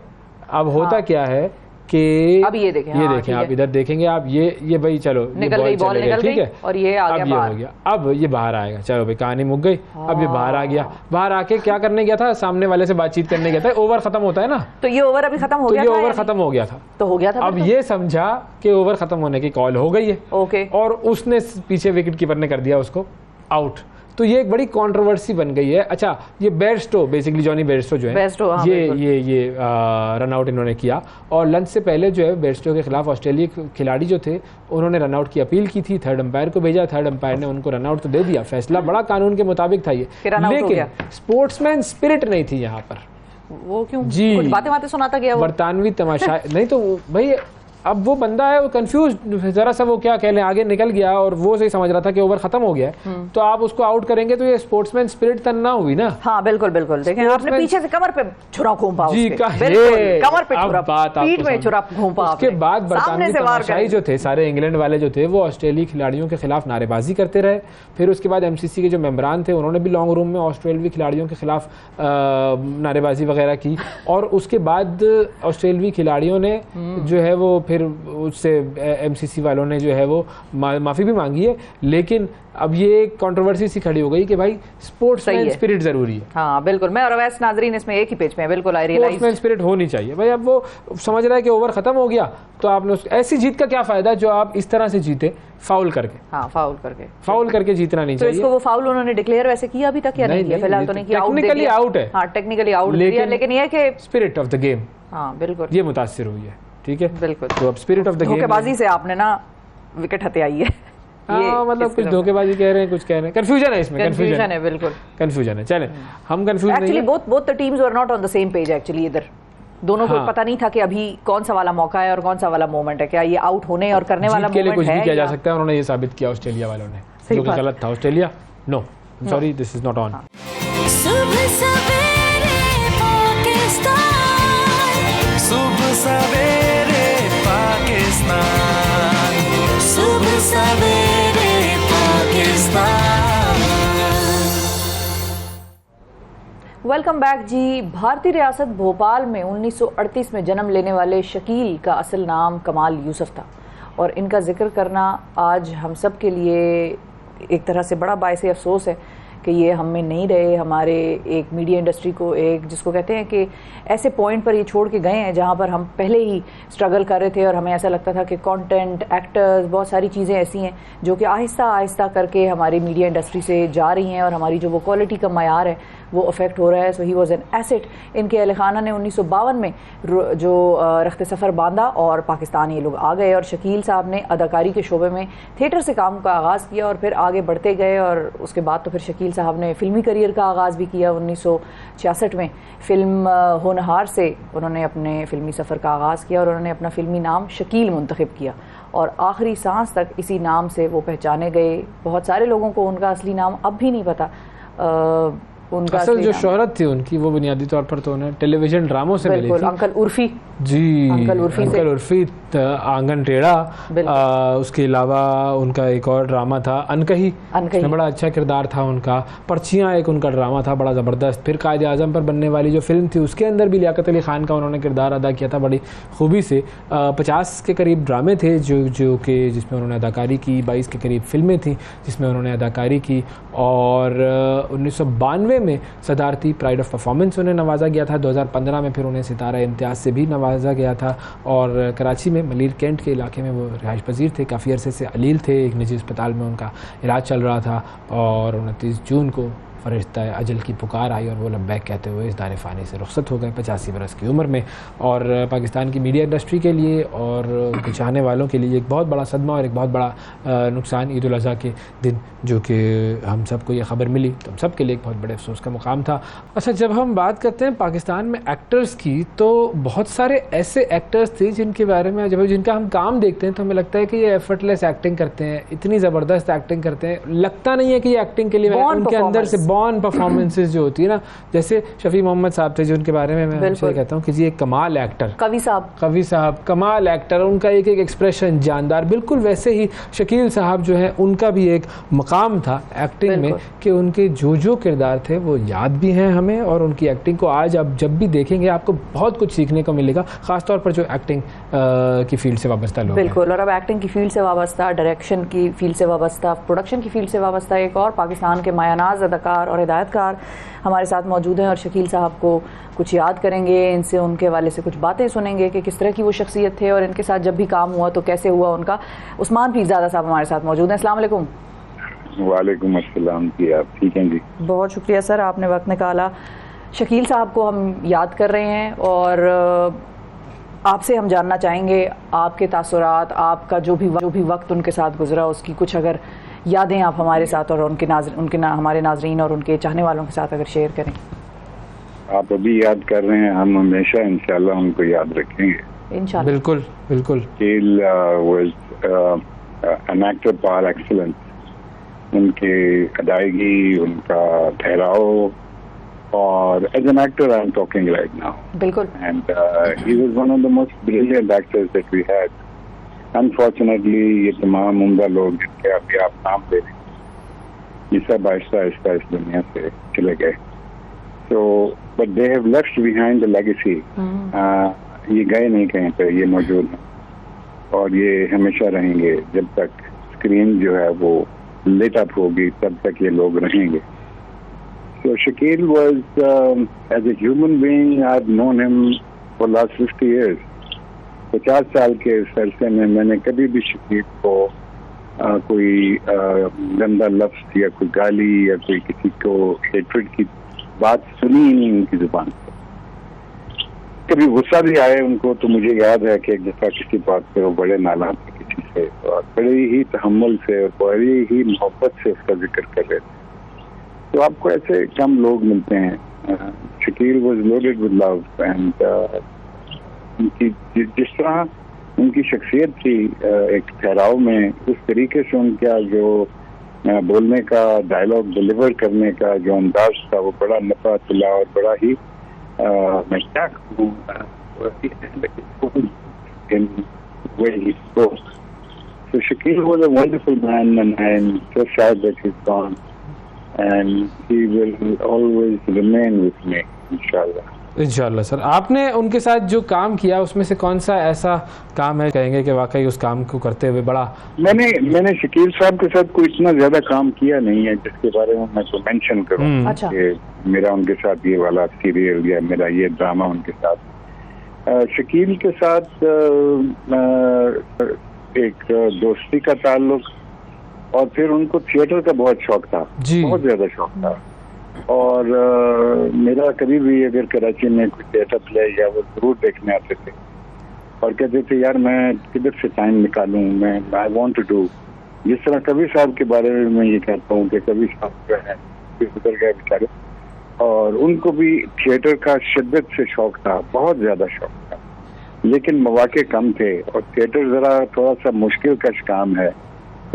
अब होता क्या है कि अब ये देखें, आप इधर देखेंगे, आप ये भाई चलो निकल गई बॉल, ठीक है, और ये आ गया बाहर। हो गया, अब ये बाहर आएगा, चलो भाई कहानी मुक गई। अब ये बाहर आ गया, बाहर आके क्या करने गया था, सामने वाले से बातचीत करने गया था, ओवर खत्म होता है ना, तो ये ओवर अभी खत्म हो गया, ये ओवर खत्म हो गया था, तो हो गया था। अब ये समझा कि ओवर खत्म होने की कॉल हो गई है, ओके, और उसने पीछे विकेट कीपर ने कर दिया उसको आउट, तो ये एक बड़ी कंट्रोवर्सी बन गई है। अच्छा, ये बेयरस्टो, बेसिकली जॉनी बेयरस्टो जो है, ये रन आउट इन्होंने किया, और लंच से पहले जो है बेयरस्टो के खिलाफ ऑस्ट्रेलिया खिलाड़ी जो थे उन्होंने रन आउट की अपील की थी, थर्ड अंपायर को भेजा, थर्ड अंपायर ने उनको रन आउट तो दे दिया, फैसला बड़ा कानून के मुताबिक था ये, लेकिन स्पोर्ट्समैन स्पिरिट नहीं थी यहाँ पर। वो क्यों जी, कुछ बातें सुनाता गया, बरतानवी तमाशा नहीं, तो भाई अब वो बंदा है वो कंफ्यूज, जरा सा वो क्या कह लें, आगे निकल गया और वो सही समझ रहा था कि ओवर खत्म हो गया है, तो आप उसको आउट करेंगे तो ये स्पोर्ट्समैन स्पिरिट तन ना हुई ना। हाँ बिल्कुल बिल्कुल, देखें आपने पीछे से कमर पे छुरा घूंपा, जी कमर पे छुरा, पीठ में छुरा घूंपा। उसके बाद बरतानवी तमाशाई जो थे सारे इंग्लैंड वाले जो थे वो ऑस्ट्रेलियाई खिलाड़ियों के खिलाफ नारेबाजी करते रहे, फिर उसके बाद एमसीसी के जो मेंबरान थे उन्होंने भी लॉन्ग रूम में ऑस्ट्रेलियाई खिलाड़ियों के खिलाफ नारेबाजी वगैरह की, और उसके बाद ऑस्ट्रेलियाई खिलाड़ियों ने जो है वो फिर उससे एमसीसी वालों ने जो है वो माफ़ी भी मांगी है, लेकिन अब ये कंट्रोवर्सी सी खड़ी हो गई कि भाई स्पोर्ट्समैन स्पिरिट जरूरी है। हाँ बिल्कुल, मैं और अवैस नाजरीन इसमें एक ही पेज पे है, बिल्कुल आई रियलाइज स्पोर्ट्समैन स्पिरिट होनी चाहिए भाई। अब वो समझ रहा है कि ओवर खत्म हो गया, तो आपने ऐसी जीत का क्या फायदा जो आप इस तरह से जीते, फाउल करके। हाँ, फाउल करके जीतना नहीं चाहिए। तो इसको वो फाउल उन्होंने डिक्लेयर वैसे किया अभी तक या नहीं किया? फिलहाल तो नहीं किया, टेक्निकली आउट है। हाँ टेक्निकली आउट, लेकिन ये कि स्पिरिट ऑफ द गेम, हाँ बिल्कुल, ये मुतासिर हुई है। ठीक है, बिल्कुल, तो अब स्पिरिट ऑफ द गेम, धोखेबाजी से आपने ना विकेट हथियाई है। हाँ, मतलब कुछ धोखेबाजी कह रहे हैं, कुछ कह रहे हैं, कंफ्यूजन है इसमें, कंफ्यूजन है, बिल्कुल कंफ्यूजन है। चलें, हम कंफ्यूज नहीं actually both the teams were not on the same page actually, इधर दोनों को पता नहीं था कि अभी कौन सा वाला मौका है और कौन सा वाला मोमेंट है, क्या ये आउट होने और करने वाला मोमेंट है, कुछ भी किया जा सकता है। उन्होंने ये साबित किया ऑस्ट्रेलिया वालों ने, जो कि गलत था। Australia no, sorry, this is not on. सुबह सवेरे पाकिस्तान, सुबह सवेरे पाकिस्तान। वेलकम बैक जी। भारतीय रियासत भोपाल में 1938 में जन्म लेने वाले शकील का असल नाम कमाल यूसुफ था, और इनका जिक्र करना आज हम सब के लिए एक तरह से बड़ा बायसे अफसोस है कि ये हम में नहीं रहे। हमारे एक मीडिया इंडस्ट्री को एक जिसको कहते हैं कि ऐसे पॉइंट पर ये छोड़ के गए हैं जहाँ पर हम पहले ही स्ट्रगल कर रहे थे, और हमें ऐसा लगता था कि कंटेंट, एक्टर्स, बहुत सारी चीज़ें ऐसी हैं जो कि आहिस्ता आहिस्ता करके हमारी मीडिया इंडस्ट्री से जा रही हैं, और हमारी जो वो क्वालिटी का मयार है वो अफेक्ट हो रहा है। सो ही वॉज एन एसेट। इनके अहल खाना ने 1952 में जो रख्त सफ़र बांधा और पाकिस्तान ये लोग आ गए, और शकील साहब ने अदाकारी के शोबे में थिएटर से काम का आगाज़ किया और फिर आगे बढ़ते गए, और उसके बाद तो फिर शकील साहब ने फ़िल्मी करियर का आगाज़ भी किया। 1966 में फ़िल्म होनहार से उन्होंने अपने फ़िल्मी सफ़र का आगाज़ किया और उन्होंने अपना फ़िल्मी नाम शकील मुंतखब किया और आखिरी सांस तक इसी नाम से वो पहचाने गए। बहुत सारे लोगों को उनका असली नाम अब भी नहीं पता। उनका असल जो शोहरत थी उनकी वो बुनियादी तौर पर तो उन्हें टेलीविजन ड्रामों से मिली थी। अंकल उर्फी जी, अंकल उर्फी आंगन टेढ़ा। उसके अलावा उनका एक और ड्रामा था अनकही, उसमें बड़ा अच्छा किरदार था उनका। पर्चियाँ एक उनका ड्रामा था बड़ा ज़बरदस्त। फिर कायद आज़म पर बनने वाली जो फिल्म थी उसके अंदर भी लियाकत अली ख़ान का उन्होंने किरदार अदा किया था बड़ी खूबी से। 50 के करीब ड्रामे थे जो कि जिसमें उन्होंने अदाकारी की। 22 के करीब फिल्में थीं जिसमें उन्होंने अदाकारी की। और 1992 में सदारती प्राइड ऑफ परफॉर्मेंस उन्हें नवाजा गया था। 2015 में फिर उन्हें सितारा इम्तियाज़ से भी नवाजा गया था। और कराची में मलीर कैंट के इलाके में वो रिहाइश पजीर थे। काफ़ी अरसे से अलील थे, एक निजी अस्पताल में उनका इलाज चल रहा था। और 29 जून को फरिश्ता अजल की पुकार आई और वो लब्बैक कहते हुए इस दार फ़ानी से रुखसत हो गए 85 बरस की उम्र में। और पाकिस्तान की मीडिया इंडस्ट्री के लिए और उनके चाहने वालों के लिए एक बहुत बड़ा सदमा और एक बहुत बड़ा नुकसान ईद उल अज़हा के दिन जो कि हम सबको ये ख़बर मिली तो हम सब के लिए एक बहुत बड़े अफसोस का मुकाम था। अच्छा, जब हम बात करते हैं पाकिस्तान में एक्टर्स की तो बहुत सारे ऐसे एक्टर्स थे जिनके बारे में जब जिनका हम काम देखते हैं तो हमें लगता है कि ये एफर्टलेस एक्टिंग करते हैं, इतनी ज़बरदस्त एक्टिंग करते हैं, लगता नहीं है कि ये एक्टिंग के लिए उनके अंदर से बॉर्न परफॉर्मेंसेस जो होती है ना, जैसे शफी मोहम्मद साहब थे जिनके बारे में मैं हमेशा कहता हूँ कि जी एक कमाल एक्टर, कवि साहब कमाल एक्टर, उनका एक एक एक्सप्रेशन जानदार। बिल्कुल वैसे ही शकील साहब जो है उनका भी एक मकाम था एक्टिंग में कि उनके जो किरदार थे वो याद भी हैं हमें, और उनकी एक्टिंग को आज आप जब भी देखेंगे आपको बहुत कुछ सीखने को मिलेगा, ख़ासतौर पर जो एक्टिंग की फील्ड से वाबस्ता लोग। बिल्कुल, और अब एक्टिंग की फील्ड से वाबस्ता, डायरेक्शन की फील्ड से वाबस्ता, प्रोडक्शन की फील्ड से वाबस्ता एक और पाकिस्तान के मायानाज़ अदाकार और हिदायतकार हमारे साथ मौजूद हैं और शकील साहब को कुछ याद करेंगे, इनसे उनके हवाले से कुछ बातें सुनेंगे कि किस तरह की वो शख्सियत थे और इनके साथ जब भी काम हुआ तो कैसे हुआ उनका। उस्मान पीरज़ादा साहब हमारे साथ मौजूद हैं। अस्सलाम वालेकुम। वालेकुम अस्सलाम जी, आप ठीक हैं जी? बहुत शुक्रिया सर, आपने वक्त निकाला। शकील साहब को हम याद कर रहे हैं और आपसे हम जानना चाहेंगे आपके तासुरात, आपका जो भी वक्त उनके साथ गुजरा उसकी कुछ अगर यादें आप हमारे साथ और हमारे नाजरीन और उनके चाहने वालों के साथ अगर शेयर करें। आप अभी याद कर रहे हैं, हम हमेशा इंशाल्लाह उनको याद रखेंगे इंशाल्लाह। बिल्कुल बिल्कुल। Shakeel was an actor par excellence. उनकी अदायगी, उनका ठहराव, और as an actor I am talking right now, बिल्कुल, and he was one of the most brilliant actors that we had. Unfortunately ये तमाम उम्दा लोग जिनके अभी आप नाम ले रहे हैं ये सब आहिस्ता आहिस्ता इस दुनिया से चले गए। So, but they have left behind the legacy. ये गए नहीं कहीं पे, ये मौजूद हैं और ये हमेशा रहेंगे जब तक स्क्रीन जो है वो lit up होगी, तब तक ये लोग रहेंगे। So Shakil was as a human being, I've known him for last 50 years. 50 साल के अरसे में मैंने कभी भी शकील को कोई गंदा लफ्ज या कोई गाली या कोई किसी को हेट्रेड की बात सुनी ही नहीं उनकी जुबान से। कभी गुस्सा भी आए उनको तो मुझे याद है कि एक दफा किसी बात पे वो बड़े नाराज थे किसी से और बड़े ही तहम्मुल से और बड़ी ही मोहब्बत से उसका जिक्र कर रहे थे। तो आपको ऐसे कम लोग मिलते हैं। Shakeel was loaded with love and उनकी जिस तरह उनकी शख्सियत थी एक ठहराव में, उस तरीके से उनका जो बोलने का, डायलॉग डिलीवर करने का जो अंदाज था वो बड़ा नफा तुला और बड़ा ही मैं क्या कहूँ in way he spoke. So Shakil was a wonderful man and I'm so sad that he's gone and he will always remain with me inshallah. इंशाल्लाह सर। आपने उनके साथ जो काम किया उसमें से कौन सा ऐसा काम है कहेंगे कि वाकई उस काम को करते हुए बड़ा? मैंने शकील साहब के साथ कोई इतना ज्यादा काम किया नहीं है जिसके बारे में मैं तो मेंशन करूँ। अच्छा। मेरा उनके साथ ये वाला सीरियल या मेरा ये ड्रामा उनके साथ। शकील के साथ एक दोस्ती का ताल्लुक और फिर उनको थिएटर का बहुत शौक था, बहुत ज्यादा शौक था। और मेरा कभी भी अगर कराची में कोई थिएटर प्ले या वो जरूर देखने आते थे और कहते थे यार मैं किधर से टाइम निकालूं, मैं आई वांट टू डू। जिस तरह कबीर साहब के बारे में मैं ये कहता हूँ कि कबीर साहब जो है गुजर गए बेचारे, और उनको भी थिएटर का शिद्दत से शौक था, बहुत ज्यादा शौक था, लेकिन मौके कम थे और थिएटर जरा थोड़ा सा मुश्किल कश काम है।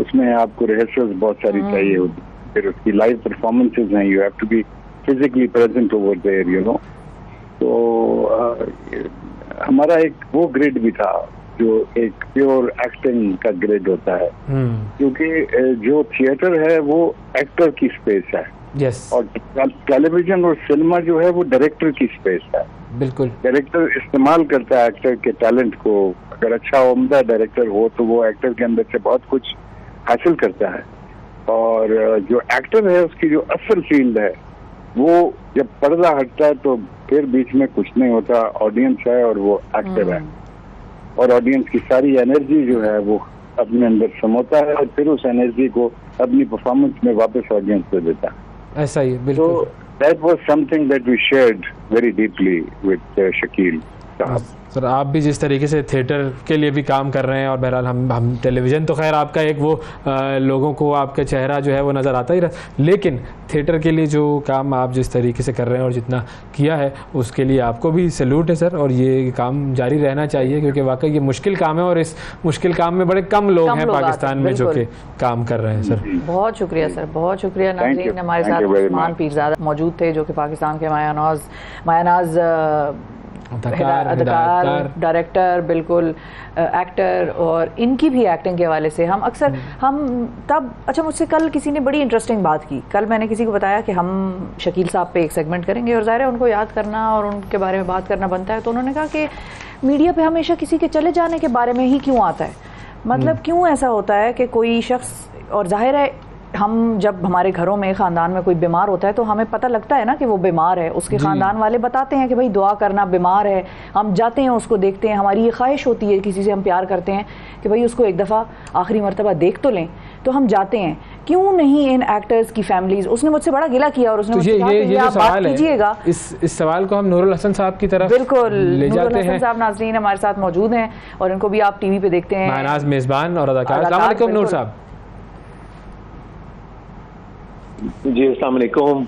उसमें आपको रिहर्सल्स बहुत सारी चाहिए होती, फिर उसकी लाइव परफॉर्मेंसेज हैं, you have to be physically present over there, you know. तो हमारा एक वो ग्रेड भी था जो एक प्योर एक्टिंग का ग्रेड होता है, क्योंकि जो थिएटर है वो एक्टर की स्पेस है। यस। और टेलीविजन और सिनेमा जो है वो डायरेक्टर की स्पेस है। बिल्कुल। डायरेक्टर इस्तेमाल करता है एक्टर के टैलेंट को। अगर अच्छा उम्दा डायरेक्टर हो तो वो एक्टर के अंदर से बहुत कुछ हासिल करता है, और जो एक्टर है उसकी जो असल फील्ड है वो जब पर्दा हटता है तो फिर बीच में कुछ नहीं होता, ऑडियंस है और वो एक्टर है, और ऑडियंस की सारी एनर्जी जो है वो अपने अंदर समोता है और फिर उस एनर्जी को अपनी परफॉर्मेंस में वापस ऑडियंस को देता है। ऐसा ही बिल्कुल। So that was something that we shared very deeply with Shakeel साहब। सर आप भी जिस तरीके से थिएटर के लिए भी काम कर रहे हैं, और बहरहाल हम टेलीविज़न तो खैर आपका एक वो लोगों को आपका चेहरा जो है वो नज़र आता ही रहा, लेकिन थिएटर के लिए जो काम आप जिस तरीके से कर रहे हैं और जितना किया है उसके लिए आपको भी सैल्यूट है सर। और ये काम जारी रहना चाहिए क्योंकि वाकई ये मुश्किल काम है और इस मुश्किल काम में बड़े कम लोग हैं पाकिस्तान में जो कि काम कर रहे हैं। सर बहुत शुक्रिया सर, बहुत शुक्रिया। नाज़रीन, हमारे साथ उस्मान पीरज़ादा मौजूद थे जो कि पाकिस्तान के मायानाज अदाकार, डायरेक्टर, बिल्कुल एक्टर, और इनकी भी एक्टिंग के हवाले से हम तब अच्छा मुझसे कल किसी ने बड़ी इंटरेस्टिंग बात की। कल मैंने किसी को बताया कि हम शकील साहब पे एक सेगमेंट करेंगे और ज़ाहिर है उनको याद करना और उनके बारे में बात करना बनता है, तो उन्होंने कहा कि मीडिया पे हमेशा किसी के चले जाने के बारे में ही क्यों आता है, मतलब क्यों ऐसा होता है कि कोई शख्स, और जाहिर है हम जब हमारे घरों में ख़ानदान में कोई बीमार होता है तो हमें पता लगता है ना कि वो बीमार है, उसके ख़ानदान वाले बताते हैं कि भाई दुआ करना, बीमार है, हम जाते हैं उसको देखते हैं, हमारी ये ख्वाहिश होती है, किसी से हम प्यार करते हैं कि भाई उसको एक दफ़ा आखिरी मरतबा देख तो लें, तो हम जाते हैं। क्यों नहीं इन एक्टर्स की फैमिलीज, उसने मुझसे बड़ा गिला किया और उसने मुझसे कहा कि आप बात कीजिएगा। इस सवाल को हम नूरुल हसन साहब की तरफ बिल्कुल ले जाते हैं। साहब नाज़रीन हमारे साथ मौजूद हैं और इनको भी आप टीवी पे देखते हैं, मायनाज मेज़बान और अदाकार। अस्सलाम वालेकुम नूर साहब। जी अस्सलाम वालेकुम।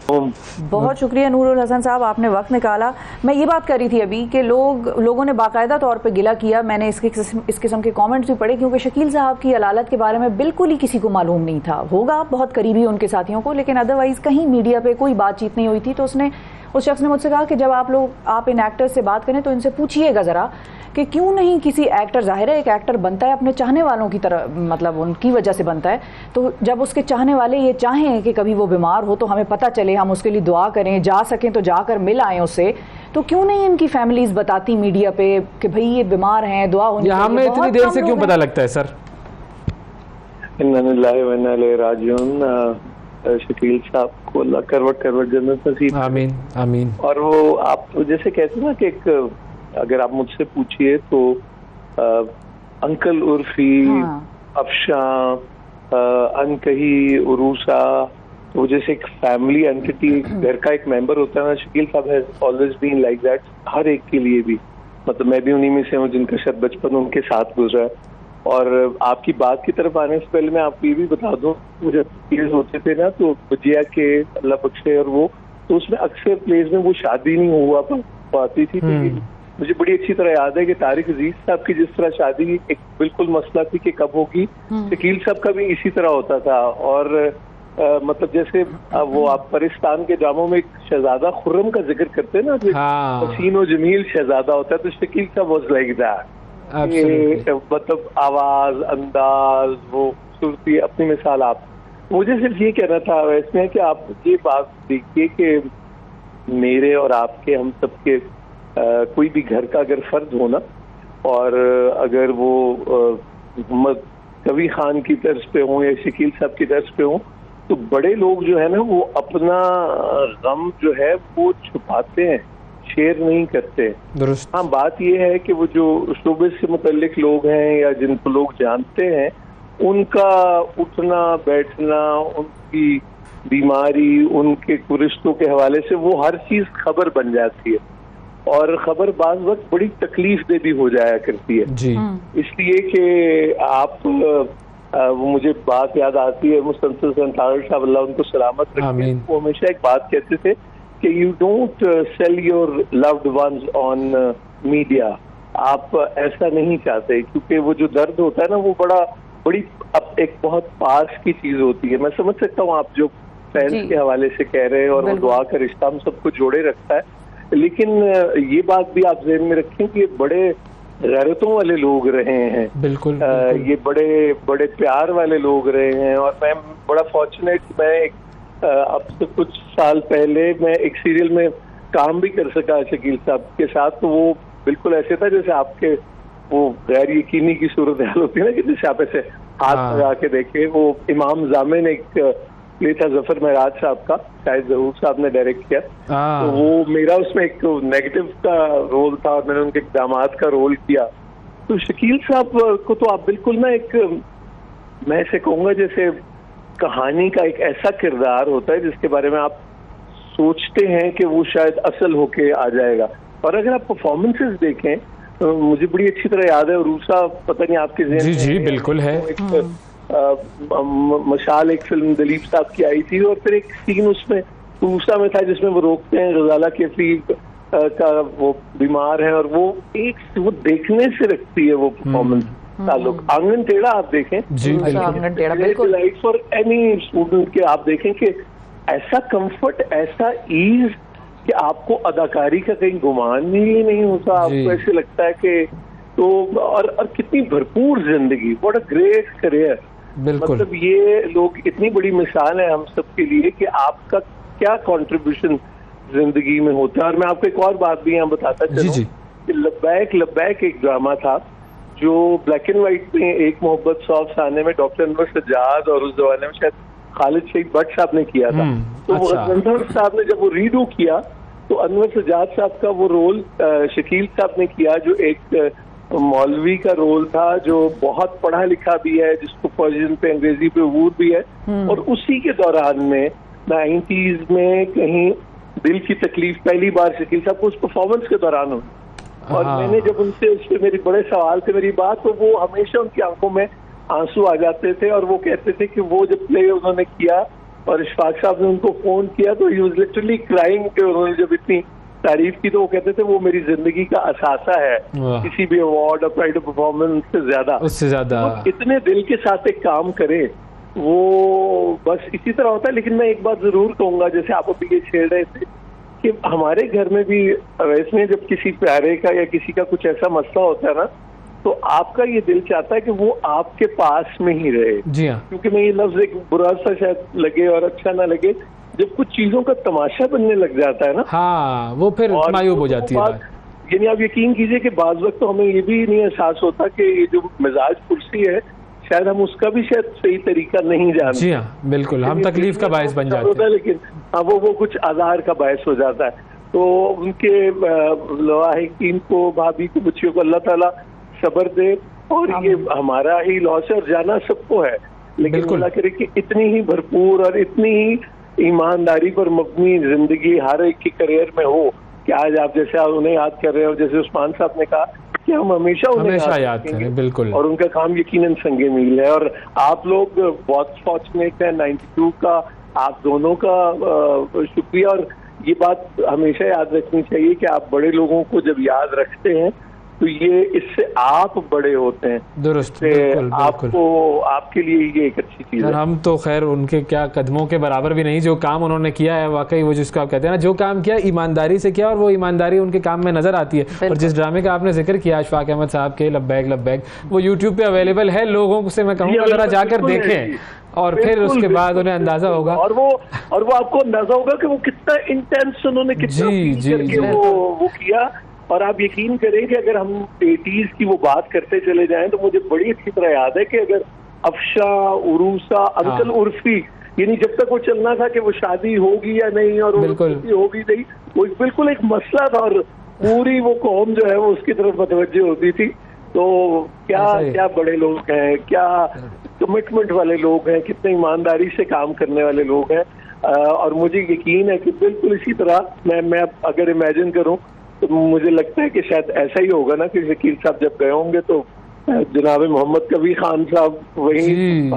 बहुत शुक्रिया नूरुल हसन साहब, आपने वक्त निकाला। मैं ये बात कर रही थी अभी कि लोगों ने बाकायदा तौर पे गिला किया, मैंने इस किस्म के कमेंट्स भी पढ़े, क्योंकि शकील साहब की अलालत के बारे में बिल्कुल ही किसी को मालूम नहीं था, होगा बहुत करीबी उनके साथियों को, लेकिन अदरवाइज़ कहीं मीडिया पे कोई बातचीत नहीं हुई थी। तो उस शख्स ने मुझसे कहा कि जब आप इन एक्टर्स से बात करें तो इनसे पूछिएगा ज़रा कि क्यों नहीं किसी एक्टर, जाहिर है एक एक्टर बनता है अपने चाहने वालों की तरह, मतलब उनकी वजह से बनता है, तो जब उसके चाहने वाले ये चाहें कि कभी वो बीमार हो तो हमें पता चले, हम उसके लिए दुआ करें, जा सकें तो जाकर मिल आएँ उससे, तो क्यों नहीं इनकी फैमिलीज बताती मीडिया पे कि भाई ये बीमार हैं, दुआ होनी चाहिए। हमें इतनी देर से क्यों पता लगता है सर? इन्ना लिल्लाहि व इन्ना इलैहि राजिऊन। शकील साहब को अल्लाह करवट करवट जन्नत नसीब। आमीन आमीन। और वो आप जैसे कहते हैं ना कि एक, अगर आप मुझसे पूछिए तो अंकल उर्फी, अफशा, अनकही, उरूसा, वो जैसे एक फैमिली एंटिटी, घर का एक मेंबर होता है ना, शकील साहब has always been like that हर एक के लिए भी। मतलब मैं भी उन्हीं में से हूँ जिनका शायद बचपन उनके साथ गुजरा है। और आपकी बात की तरफ आने से पहले मैं आपको ये भी बता दूं, मुझे प्लेज होते थे ना तो बजिया के, अल्लाह बख्शे, और वो तो उसमें अक्सर प्लेज में वो शादी नहीं हुआ पाती थी। मुझे बड़ी अच्छी तरह याद है कि तारिक अजीज साहब की जिस तरह शादी एक बिल्कुल मसला थी कि कब होगी, शकील साहब का भी इसी तरह होता था। और मतलब जैसे वो आप परिस्तान के ड्रामों में एक शहजादा खुर्रम का जिक्र करते हैं ना, हसीन और जमील शहजादा होता है, तो शकील साहब वाज लाइक दैट। मतलब आवाज, अंदाज, वो खूबसूरती, अपनी मिसाल। आप, मुझे सिर्फ ये कहना था वैसे है कि आप ये बात देखिए कि मेरे और आपके, हम सबके कोई भी घर का अगर फर्द हो ना, और अगर वो कभी खान की तर्ज पे हो या शकील साहब की तर्ज पे हो, तो बड़े लोग जो है ना वो अपना गम जो है वो छुपाते हैं, शेयर नहीं करते। हाँ, बात ये है कि वो जो शोबे से मुतल्लिक लोग हैं या जिनको लोग जानते हैं, उनका उठना बैठना, उनकी बीमारी, उनके रिश्तों के हवाले से वो हर चीज खबर बन जाती है, और खबर बाज वक्त बड़ी तकलीफ दे भी हो जाया करती है। जी इसलिए कि आप वो मुझे बात याद आती है, मुस्तंसिर साहब अल्लाह उनको सलामत रखे, आमीन। वो हमेशा एक बात कहते थे कि you don't sell your loved ones on media. आप ऐसा नहीं चाहते, क्योंकि वो जो दर्द होता है ना वो बड़ी अब एक बहुत पास की चीज होती है। मैं समझ सकता हूँ आप जो फैंस जी। के हवाले से कह रहे हैं, और वो बिल्कुल। दुआ का रिश्ता हम सबको जोड़े रखता है, लेकिन ये बात भी आप ज़हन में रखें कि ये बड़े गैरतों वाले लोग रहे हैं, बिल्कुल, ये बड़े बड़े प्यार वाले लोग रहे हैं। और मैं बड़ा फॉर्चुनेट, मैं एक अब से कुछ साल पहले मैं एक सीरियल में काम भी कर सका शकील साहब के साथ, तो वो बिल्कुल ऐसे था जैसे आपके वो गैर यकीनी की सूरत हाल होती है ना, कि जैसे आप ऐसे हाथ हाँ। लगा के देखे। वो इमाम जामिन एक प्ले था जफर महराज साहब का, शायद जहूर साहब ने डायरेक्ट किया, तो वो मेरा उसमें एक नेगेटिव का रोल था और मैंने उनके दामाद का रोल किया। तो शकील साहब को तो आप बिल्कुल ना एक, मैं ऐसे कहूँगा जैसे कहानी का एक ऐसा किरदार होता है जिसके बारे में आप सोचते हैं कि वो शायद असल होके आ जाएगा। और अगर आप परफॉर्मेंसेस देखें तो मुझे बड़ी अच्छी तरह याद है, रूसा पता नहीं आपके ज़हन जी में जी है, बिल्कुल है। मशाल एक फिल्म दिलीप साहब की आई थी, और फिर एक सीन उसमें रूसा में था जिसमें वो रोकते हैं गजाला कैफी का, वो बीमार है, और वो देखने से रखती है वो परफॉर्मेंस ताल्लुक। आंगन टेढ़ा आप देखें, जी बिल्कुल, आंगन टेढ़ा, बिल्कुल। फॉर एनी स्टूडेंट के आप देखें कि ऐसा कंफर्ट, ऐसा ईज कि आपको अदाकारी का कहीं गुमान ही नहीं होता। आपको ऐसे लगता है कि तो और कितनी भरपूर जिंदगी, व्हाट अ ग्रेट करियर। बिल्कुल। मतलब ये लोग इतनी बड़ी मिसाल है हम सब के लिए कि आपका क्या कंट्रीब्यूशन जिंदगी में होता है। और मैं आपको एक और बात भी यहाँ बताता जी जी। चलूं कि लब्बैक एक ड्रामा था जो ब्लैक एंड व्हाइट में, एक मोहब्बत 100 अफसाने में डॉक्टर अनवर सज्जाद और उस जमाने में शायद खालिद शहीद भट्ट साहब ने किया था। तो वो अनवर साहब ने जब वो रीडू किया तो अनवर सज्जाद साहब का वो रोल शकील साहब ने किया, जो एक मौलवी का रोल था जो बहुत पढ़ा लिखा भी है, जिसको पर्शियन पे अंग्रेजी पे अबूर भी है। और उसी के दौरान में 90s में कहीं दिल की तकलीफ पहली बार शकील साहब को उस परफॉर्मेंस के दौरान हुई। और मैंने जब उनसे उससे मेरे बड़े सवाल थे मेरी बात, तो वो हमेशा उनकी आंखों में आंसू आ जाते थे, और वो कहते थे कि वो जब प्ले उन्होंने किया और इशफाक साहब ने उनको फोन किया तो ही वाज लिटरली क्राइंग कि उन्होंने जब इतनी तारीफ की, तो वो कहते थे वो मेरी जिंदगी का असासा है, किसी भी अवार्ड और प्राइड परफॉर्मेंस से ज्यादा, उससे ज्यादा। तो इतने दिल के साथ एक काम करे वो बस इसी तरह होता है। लेकिन मैं एक बात जरूर कहूंगा, जैसे आप अभी ये छेड़ रहे थे कि हमारे घर में भी वैसे जब किसी प्यारे का या किसी का कुछ ऐसा मसला होता है ना, तो आपका ये दिल चाहता है कि वो आपके पास में ही रहे। जी हाँ। क्योंकि मैं ये लफ्ज एक बुरा सा शायद लगे और अच्छा ना लगे, जब कुछ चीजों का तमाशा बनने लग जाता है ना, हाँ वो फिर मायूब हो जाती है बात। यानी आप यकीन कीजिए कि बाज वक्त तो हमें ये भी नहीं एहसास होता कि ये जो मिजाज कुर्सी है शायद हम उसका भी शायद सही तरीका नहीं जानते। जी हाँ बिल्कुल, हम तकलीफ का बायस बन जाते हैं, लेकिन हाँ वो कुछ आधार का बायस हो जाता है। तो उनके लवाहिकीन को, भाभी को, बच्चियों को अल्लाह ताला सब्र दे। और ये हमारा ही लॉस और जाना सबको है, लेकिन अल्लाह करे कि इतनी ही भरपूर और इतनी ही ईमानदारी पर मबनी जिंदगी हर एक के करियर में हो कि आज आप जैसे आप उन्हें याद कर रहे हैं, और जैसे उस्मान साहब ने कहा कि हम हमेशा उन्हें याद करें। बिल्कुल। और उनका काम यकीनन संगे मील है। और आप लोग बहुत फॉर्चुनेट हैं, 92 का आप दोनों का शुक्रिया। और ये बात हमेशा याद रखनी चाहिए कि आप बड़े लोगों को जब याद रखते हैं तो ये इससे आप बड़े होते हैं। दुरुस्त, बिल्कुल, आपको आपके लिए ये एक अच्छी चीज है। हम तो खैर उनके क्या कदमों के बराबर भी नहीं, जो काम उन्होंने किया है वाकई वो जिसको आप कहते हैं ना, जो काम किया ईमानदारी से किया, और वो ईमानदारी उनके काम में नजर आती है। और जिस ड्रामे का आपने जिक्र किया अशफाक अहमद साहब के लब्बैक लब्बैक, वो यूट्यूब पे अवेलेबल है, लोगों से मैं कहूँगा जरा जाकर देखें, और फिर उसके बाद उन्हें अंदाजा होगा। और वो आपको अंदाजा होगा कि वो कितना इंटेंस उन्होंने कितना करके वो किया। और आप यकीन करें कि अगर हम 80s की वो बात करते चले जाएं तो मुझे बड़ी अच्छी तरह याद है कि अगर अफशा, उरूसा, अंकल उर्फी, यानी जब तक वो चलना था कि वो शादी होगी या नहीं और होगी नहीं, वो बिल्कुल एक मसला था, और पूरी वो कौम जो है वो उसकी तरफ मतवज्जे होती थी। तो क्या बड़े लोग हैं, क्या कमिटमेंट वाले लोग हैं, कितने ईमानदारी से काम करने वाले लोग हैं। और मुझे यकीन है कि बिल्कुल इसी तरह मैं अगर इमेजिन करूं तो मुझे लगता है कि शायद ऐसा ही होगा ना कि शकील साहब जब गए होंगे तो जनाब मोहम्मद कबीर खान साहब वहीं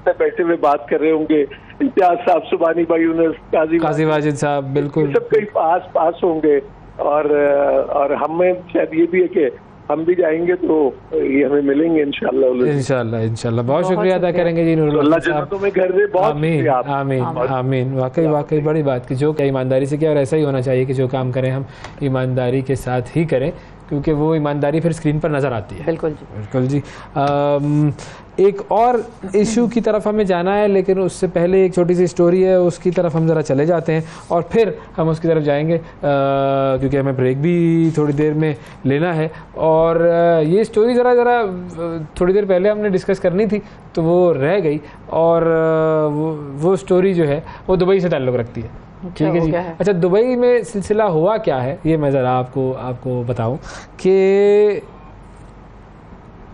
बैठे हुए बात कर रहे होंगे, इम्तियाज साहब, सुबानी भाई, यूनुस, काजी वाजिद साहब, बिल्कुल सब कई पास होंगे। और हमें शायद ये भी है कि हम भी जाएंगे तो ये हमें मिलेंगे इंशाल्लाह। बहुत शुक्रिया अदा करेंगे जी नूरुल्लाह साहब। आमीन आमीन आमीन। वाकई बड़ी बात की जो ईमानदारी से किया, और ऐसा ही होना चाहिए कि जो काम करें हम ईमानदारी के साथ ही करें, क्योंकि वो ईमानदारी फिर स्क्रीन पर नज़र आती है। बिल्कुल जी। एक और इशू की तरफ हमें जाना है, लेकिन उससे पहले एक छोटी सी स्टोरी है, उसकी तरफ हम ज़रा चले जाते हैं और फिर हम उसकी तरफ जाएंगे, क्योंकि हमें ब्रेक भी थोड़ी देर में लेना है। और ये स्टोरी ज़रा थोड़ी देर पहले हमने डिस्कस करनी थी तो वो रह गई, और वो स्टोरी जो है वो दुबई से ताल्लुक़ रखती है। ठीक है जी। अच्छा, दुबई में सिलसिला हुआ क्या है ये मैं ज़रा आपको बताऊं कि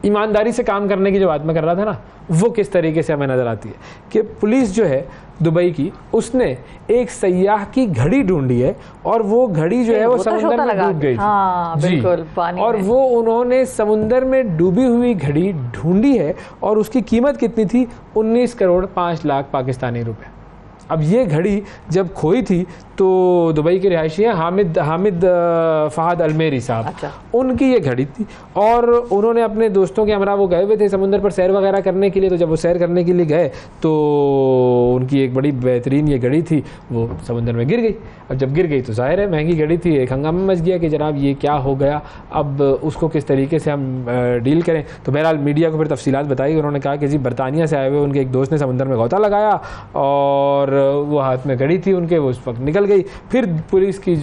ईमानदारी से काम करने की जो बात मैं कर रहा था ना, वो किस तरीके से हमें नज़र आती है कि पुलिस जो है दुबई की, उसने एक सयाह की घड़ी ढूंढी है, और वो घड़ी जो है वो समुंदर में डूब गई थी। हाँ, बिल्कुल, पानी और वो उन्होंने समुंदर में डूबी हुई घड़ी ढूंढी है, और उसकी कीमत कितनी थी? 19 करोड़ 5 लाख पाकिस्तानी रुपए। अब ये घड़ी जब खोई थी तो दुबई के रिहायशी हैं हामिद फ़हाद अलमेरी साहब, अच्छा। उनकी ये घड़ी थी, और उन्होंने अपने दोस्तों के हमरा वो गए हुए थे समुंदर पर सैर वगैरह करने के लिए। तो जब वो सैर करने के लिए गए तो उनकी एक बड़ी बेहतरीन ये घड़ी थी, वो समुंदर में गिर गई। अब जब गिर गई तो जाहिर है महंगी घड़ी थी, एक हंगामा मच गया कि जनाब ये क्या हो गया, अब उसको किस तरीके से हम डील करें। तो बहरहाल मीडिया को फिर तफसीलात बताई। उन्होंने कहा कि जी बरतानिया से आए हुए उनके एक दोस्त ने समुंदर में गोता लगाया, और वो हाथ में घड़ी थी उनके, वो उस वक्त निकल गई। फिर पुलिस की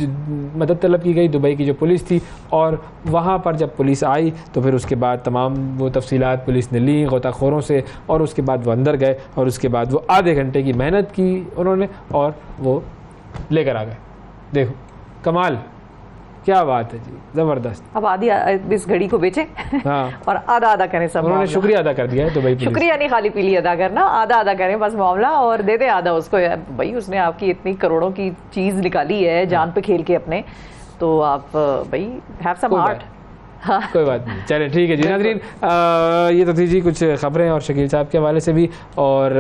मदद तलब की गई, दुबई की जो पुलिस थी, और वहाँ पर जब पुलिस आई तो फिर उसके बाद तमाम वो तफसीलात पुलिस ने ली गोताखोरों से, और उसके बाद वो अंदर गए, और उसके बाद वो आधे घंटे की मेहनत की उन्होंने, और वो लेकर आ गए। देखो कमाल, क्या बात है जी, ज़बरदस्त। अब आधी इस घड़ी को बेचें हाँ। और आधा करें सब। उन्होंने शुक्रिया अदा कर दिया है दुबई पुलिस। शुक्रिया नहीं खाली पीली अदा करना, आधा करें बस मामला, और दे दे आधा उसको। यार भाई उसने आपकी इतनी करोड़ों की चीज़ निकाली है जान पे खेल के अपने, तो आप भाई हैव सम हार्ट। हाँ। कोई बात नहीं, चले ठीक है जी। नाज़रीन, ये तो थी जी कुछ ख़बरें और शकील साहब के हवाले से भी, और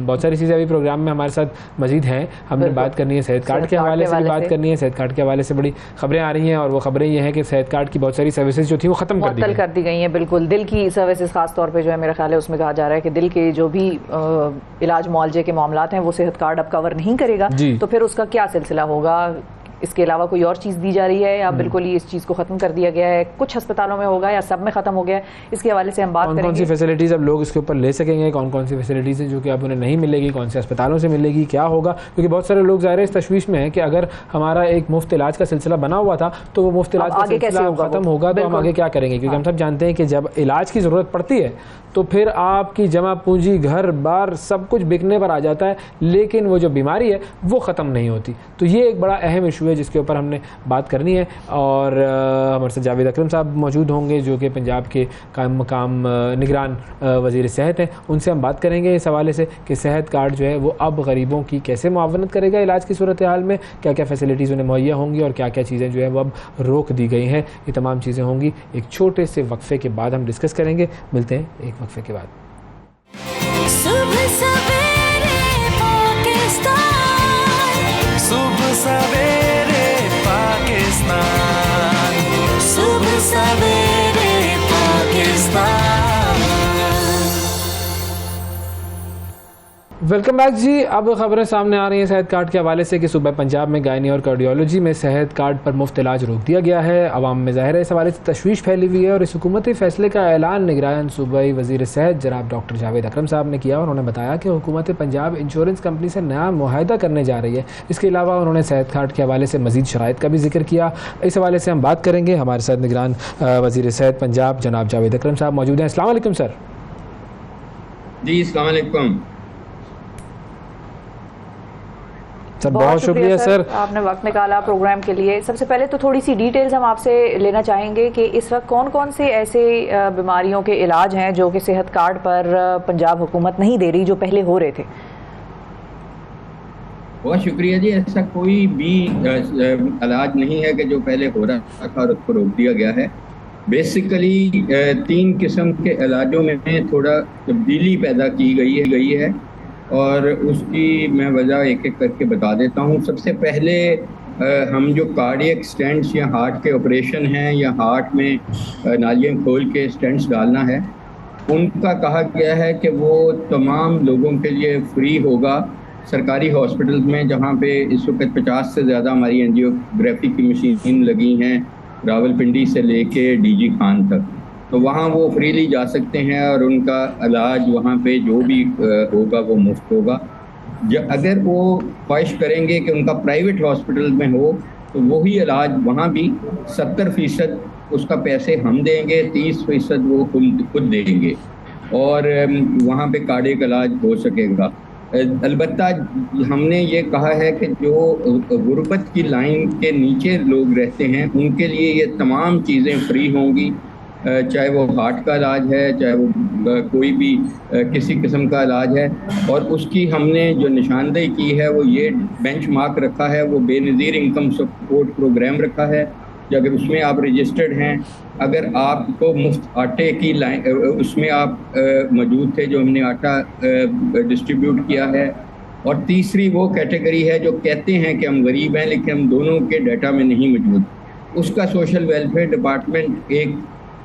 बहुत सारी चीज़ें अभी प्रोग्राम में हमारे साथ मजीद हैं। हमने बात करनी है सेहत कार्ड के हवाले से भी बात करनी है। सेहत कार्ड के हवाले से बड़ी खबरें आ रही हैं, और वो खबरें ये हैं कि सेहत कार्ड की बहुत सारी सर्विसेज जो थी वो ख़त्म कर दी गई हैं। बिल्कुल, दिल की सर्विसेज खास तौर पे जो है मेरा ख्याल है उसमें कहा जा रहा है कि दिल के जो भी इलाज मुआलजे के मामलात हैं वो सेहत कार्ड अब कवर नहीं करेगा, तो फिर उसका क्या सिलसिला होगा? इसके अलावा कोई और चीज़ दी जा रही है, या बिल्कुल ही इस चीज़ को ख़त्म कर दिया गया है? कुछ अस्पतालों में होगा या सब में ख़त्म हो गया है? इसके हवाले से हम बात करेंगे। कौन सी फैसिलिटीज़ अब लोग इसके ऊपर ले सकेंगे, कौन सी फैसिलिटीज़ हैं जो कि अब उन्हें नहीं मिलेगी, कौन से अस्पतालों से मिलेगी, क्या होगा? क्योंकि बहुत सारे लोग ज़ाहिर है इस तशवीश में है कि अगर हमारा एक मुफ्त इलाज का सिलसिला बना हुआ था तो वो मुफ्त इलाज का सिलसिला ख़त्म होगा तो हम आगे क्या करेंगे? क्योंकि हम सब जानते हैं कि जब इलाज की ज़रूरत पड़ती है तो फिर आपकी जमा पूंजी, घर बार सब कुछ बिकने पर आ जाता है, लेकिन वो जो बीमारी है वो ख़त्म नहीं होती। तो ये एक बड़ा अहम इशू है जिसके ऊपर हमने बात करनी है, और हमारे साथ जावेद अकरम साहब मौजूद होंगे जो कि पंजाब के काम निगरान वज़ीर सेहत हैं। उनसे हम बात करेंगे इस हवाले से कि सेहत कार्ड जो है वो अब गरीबों की कैसे मुआवनत करेगा इलाज की सूरत हाल में, क्या क्या फैसिलिटीज़ उन्हें मुहैया होंगी, और क्या क्या चीज़ें जो है वो अब रोक दी गई हैं। ये तमाम चीज़ें होंगी एक छोटे से वक्फे के बाद हम डिस्कस करेंगे। मिलते हैं एक वक्फे के बाद। सुबह सवेरे पाकिस्तान, सुबह सवेरे पाकिस्तान, सुबह सवेरे पाकिस्तान। वेलकम बैक जी। अब खबरें सामने आ रही हैं सेहत कार्ड के हवाले से कि सूबा पंजाब में गायनी और कार्डियोलॉजी में सेहत कार्ड पर मुफ्त इलाज रोक दिया गया है। अवाम में ज़ाहिर है इस हवाले से तशवीश फैली हुई है, और इस हुकूमती फैसले का ऐलान निगरान सूबाई वज़ीर सेहत जनाब डॉक्टर जावेद अकरम साहब ने किया। उन्होंने बताया कि हुकूमत पंजाब इंश्योरेंस कंपनी से नया मुआहदा करने जा रही है। इसके अलावा उन्होंने सेहत कार्ड के हवाले से मज़ीद शराइत का भी जिक्र किया। इस हवाले से हम बात करेंगे। हमारे साथ निगरान वज़ीर सेहत पंजाब जनाब जावेद अकरम साहब मौजूद हैं। अस्सलाम वालेकुम सर। जी अस्सलाम वालेकुम सर, बहुत शुक्रिया सर, आपने वक्त निकाला प्रोग्राम के लिए। सबसे पहले तो थोड़ी सी डिटेल्स हम आपसे लेना चाहेंगे कि इस वक्त कौन कौन से ऐसे बीमारियों के इलाज हैं जो कि सेहत कार्ड पर पंजाब हुकूमत नहीं दे रही, जो पहले हो रहे थे? बहुत शुक्रिया जी। ऐसा कोई भी इलाज नहीं है कि जो पहले हो रहा था और उसको रोक दिया गया है। बेसिकली 3 किस्म के इलाजों में थोड़ा तब्दीली पैदा की गई है और उसकी मैं वजह एक एक करके बता देता हूँ। सबसे पहले हम जो कार्डियक स्टेंट्स या हार्ट के ऑपरेशन हैं या हार्ट में नालियाँ खोल के स्टेंट्स डालना है, उनका कहा गया है कि वो तमाम लोगों के लिए फ्री होगा सरकारी हॉस्पिटल में, जहाँ पे इस वक्त 50 से ज़्यादा हमारी एंजियोग्राफी की मशीन लगी हैं, रावलपिंडी से लेके डीजी खान तक। तो वहाँ वो फ्रीली जा सकते हैं और उनका इलाज वहाँ पे जो भी होगा वो मुफ्त होगा। अगर वो ख्वाहिश करेंगे कि उनका प्राइवेट हॉस्पिटल में हो तो वही इलाज वहाँ भी 70% उसका पैसे हम देंगे, 30% वो खुद देंगे और वहाँ पे कार्डियक इलाज हो सकेगा। अलबत्ता हमने ये कहा है कि जो गुर्बत की लाइन के नीचे लोग रहते हैं उनके लिए ये तमाम चीज़ें फ्री होंगी, चाहे वो हार्ट का इलाज है, चाहे वो कोई भी किसी किस्म का इलाज है। और उसकी हमने जो निशानदेही की है वो ये बेंचमार्क रखा है, वो बेनज़ीर इनकम सपोर्ट प्रोग्राम रखा है। अगर उसमें आप रजिस्टर्ड हैं, अगर आपको मुफ्त आटे की लाइन उसमें आप मौजूद थे जो हमने आटा डिस्ट्रीब्यूट किया है। और तीसरी वो कैटेगरी है जो कहते हैं कि हम गरीब हैं लेकिन हम दोनों के डाटा में नहीं मौजूद, उसका सोशल वेलफेयर डिपार्टमेंट एक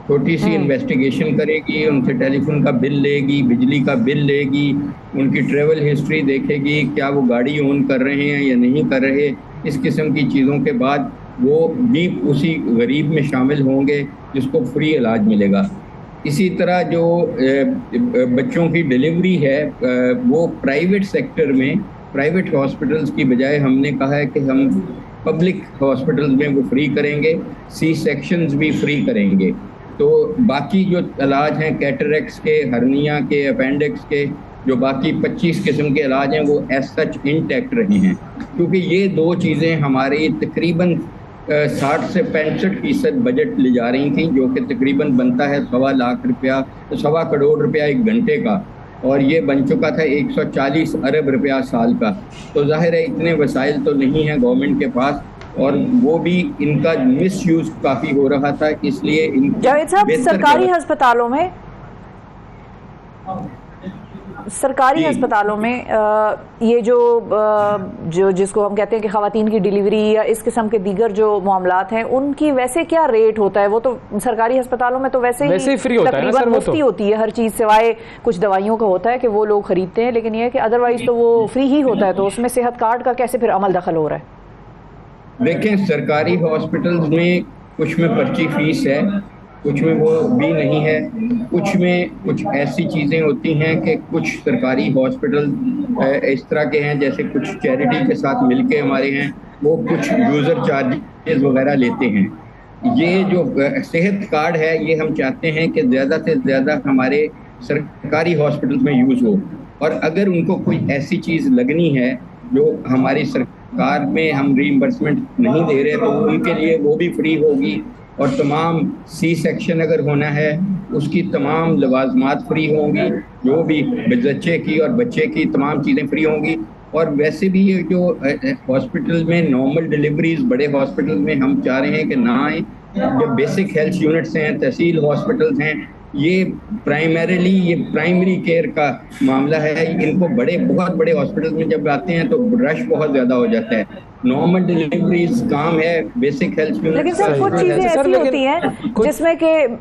छोटी सी इन्वेस्टिगेशन करेगी, उनसे टेलीफोन का बिल लेगी, बिजली का बिल लेगी, उनकी ट्रैवल हिस्ट्री देखेगी, क्या वो गाड़ी ओन कर रहे हैं या नहीं कर रहे। इस किस्म की चीज़ों के बाद वो भी उसी गरीब में शामिल होंगे जिसको फ्री इलाज मिलेगा। इसी तरह जो बच्चों की डिलीवरी है वो प्राइवेट सेक्टर में, प्राइवेट हॉस्पिटल्स की बजाय हमने कहा है कि हम पब्लिक हॉस्पिटल्स में वो फ्री करेंगे, सी सेक्शंस भी फ्री करेंगे। तो बाकी जो इलाज हैं कैटरेक्ट्स के, हर्निया के, अपेंडिक्स के, जो बाकी 25 किस्म के इलाज हैं वो एज सच इंटैक्ट रहे हैं, क्योंकि ये दो चीज़ें हमारी तकरीबन 60 से 65% बजट ले जा रही थी, जो कि तकरीबन बनता है 1.25 लाख रुपया, तो 1.25 करोड़ रुपया एक घंटे का, और ये बन चुका था 140 अरब रुपया साल का। तो जाहिर है इतने वसाइल तो नहीं हैं गवर्नमेंट के पास, और वो भी इनका मिसयूज काफ़ी हो रहा था, इसलिए जावेद साहब सरकारी अस्पतालों में ये जो जिसको हम कहते हैं कि ख़वातीन की डिलीवरी या इस किस्म के दीगर जो मामलात हैं उनकी वैसे क्या रेट होता है? वो तो सरकारी अस्पतालों में तो वैसे ही फ्री होता है ना सर, मुफ्ती होती है हर चीज़, सिवाय कुछ दवाइयों का होता है कि वो लोग खरीदते हैं, लेकिन ये है कि अदरवाइज तो वो फ्री ही होता है। तो उसमें सेहत कार्ड का कैसे फिर अमल दखल हो रहा है? देखें, सरकारी हॉस्पिटल्स में कुछ में पर्ची फीस है, कुछ में वो भी नहीं है, कुछ में कुछ ऐसी चीज़ें होती हैं कि कुछ सरकारी हॉस्पिटल इस तरह के हैं जैसे कुछ चैरिटी के साथ मिलके हमारे हैं, वो कुछ यूज़र चार्जेस वगैरह लेते हैं। ये जो सेहत कार्ड है ये हम चाहते हैं कि ज़्यादा से ज़्यादा हमारे सरकारी हॉस्पिटल्स में यूज़ हो, और अगर उनको कोई ऐसी चीज़ लगनी है जो हमारी सरकार में हम रीइंबर्समेंट नहीं दे रहे तो उनके लिए वो भी फ्री होगी। और तमाम सी सेक्शन अगर होना है उसकी तमाम लवाजमात फ्री होंगी, जो भी बच्चे की और बच्चे की तमाम चीज़ें फ्री होंगी। और वैसे भी ये जो हॉस्पिटल में नॉर्मल डिलीवरीज बड़े हॉस्पिटल में हम चाह रहे हैं कि ना आए, जो बेसिक हेल्थ यूनिट्स हैं, तहसील हॉस्पिटल्स हैं, ये प्राइमरीली ये प्राइमरी केयर का मामला है। इनको बहुत बड़े हॉस्पिटल में जब आते हैं तो रश बहुत ज़्यादा हो जाता है। नॉर्मल डिलीवरीज काम है, बेसिक हेल्थ यूनिट। लेकिन सर कुछ चीज़ें ऐसी होती हैं जिसमें कि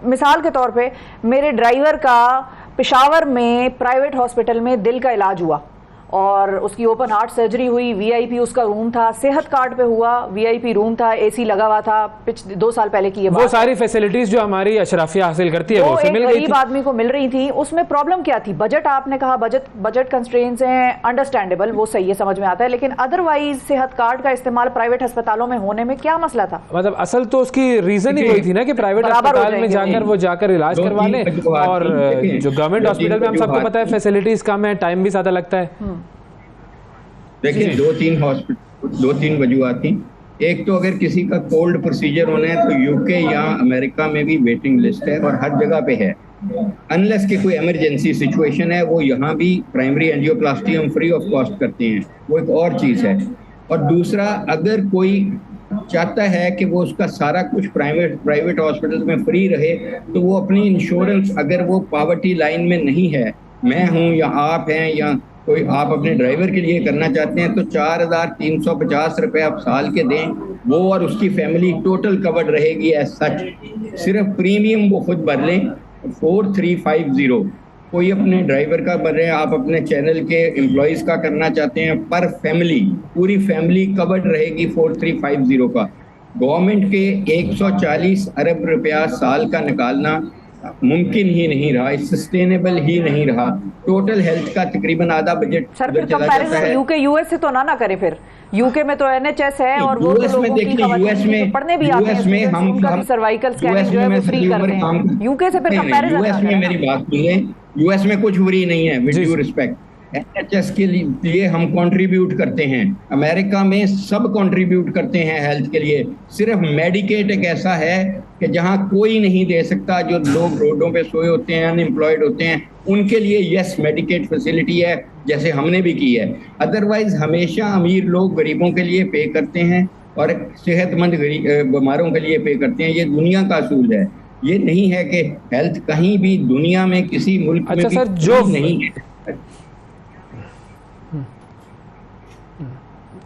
मिसाल के तौर पे मेरे ड्राइवर का पेशावर में प्राइवेट हॉस्पिटल में दिल का इलाज हुआ और उसकी ओपन हार्ट सर्जरी हुई, वीआईपी उसका रूम था, सेहत कार्ड पे हुआ, वीआईपी रूम था, एसी लगा हुआ था, 2 साल पहले की ये बात। वो सारी फैसिलिटीज जो हमारी अशराफिया हासिल करती है वो एक गरीब आदमी को मिल रही थी। उसमें प्रॉब्लम क्या थी? बजट, आपने कहा बजट कंस्ट्रेंट्स हैं, अंडरस्टैंडेबल, वो सही है, समझ में आता है, लेकिन अदरवाइज सेहत कार्ड का इस्तेमाल प्राइवेट अस्पतालों में होने में क्या मसला था? मतलब असल तो उसकी रीजन ही वही थी ना कि प्राइवेट अस्पताल में जाकर इलाज करवा लें, और जो गवर्नमेंट हॉस्पिटल में हम सबको पता है फैसिलिटीज कम है, टाइम भी ज्यादा लगता है। देखिए, 2-3 वजूहत थी। एक तो अगर किसी का कोल्ड प्रोसीजर होना है तो यूके या अमेरिका में भी वेटिंग लिस्ट है और हर जगह पे है। अनलेस कि कोई इमरजेंसी सिचुएशन है, वो यहाँ भी प्राइमरी एंजियोप्लास्टी हम फ्री ऑफ कॉस्ट करते हैं, वो एक और चीज़ है। और दूसरा, अगर कोई चाहता है कि वो उसका सारा कुछ प्राइवेट हॉस्पिटल में फ्री रहे, तो वो अपनी इंश्योरेंस, अगर वो पॉवर्टी लाइन में नहीं है, मैं हूँ या आप हैं या कोई आप अपने ड्राइवर के लिए करना चाहते हैं, तो 4,350 रुपये आप साल के दें, वो और उसकी फैमिली टोटल कवर्ड रहेगी एज सच। सिर्फ प्रीमियम वो खुद भर लें 4350। कोई अपने ड्राइवर का भर रहे हैं, आप अपने चैनल के एम्प्लॉयज़ का करना चाहते हैं, पर फैमिली पूरी फैमिली कवर्ड रहेगी 4350 का। गवर्नमेंट के 140 अरब रुपया साल का निकालना मुमकिन ही नहीं रहा, सस्टेनेबल ही नहीं रहा। टोटल हेल्थ का तकरीबन आधा बजट सर फिर कंपैरिजन यूके यूएस से तो ना करें। फिर यूके में तो एनएचएस है और वो यूएस में देखिए, यूएस में पढ़ने भी आते हैं, हम सर्वाइकल स्कैनिंग जो है वो फ्री करते हैं। यूके से फिर कंपैरिजन यूएस में मेरी बात सुनिए, यूएस में कुछ फ्री नहीं है, विद ड्यू रिस्पेक्ट। एनएचएस के लिए हम कंट्रीब्यूट करते हैं, अमेरिका में सब कंट्रीब्यूट करते हैं हेल्थ के लिए। सिर्फ मेडिकेट एक ऐसा है कि जहां कोई नहीं दे सकता, जो लोग रोडों पे सोए होते हैं, अनएम्प्लॉयड होते हैं, उनके लिए यस मेडिकेट फैसिलिटी है, जैसे हमने भी की है। अदरवाइज हमेशा अमीर लोग गरीबों के लिए पे करते हैं और सेहतमंद बीमारों के लिए पे करते हैं। ये दुनिया का असूल है, ये नहीं है कि हेल्थ कहीं भी दुनिया में किसी मुल्क में सर जो नहीं है।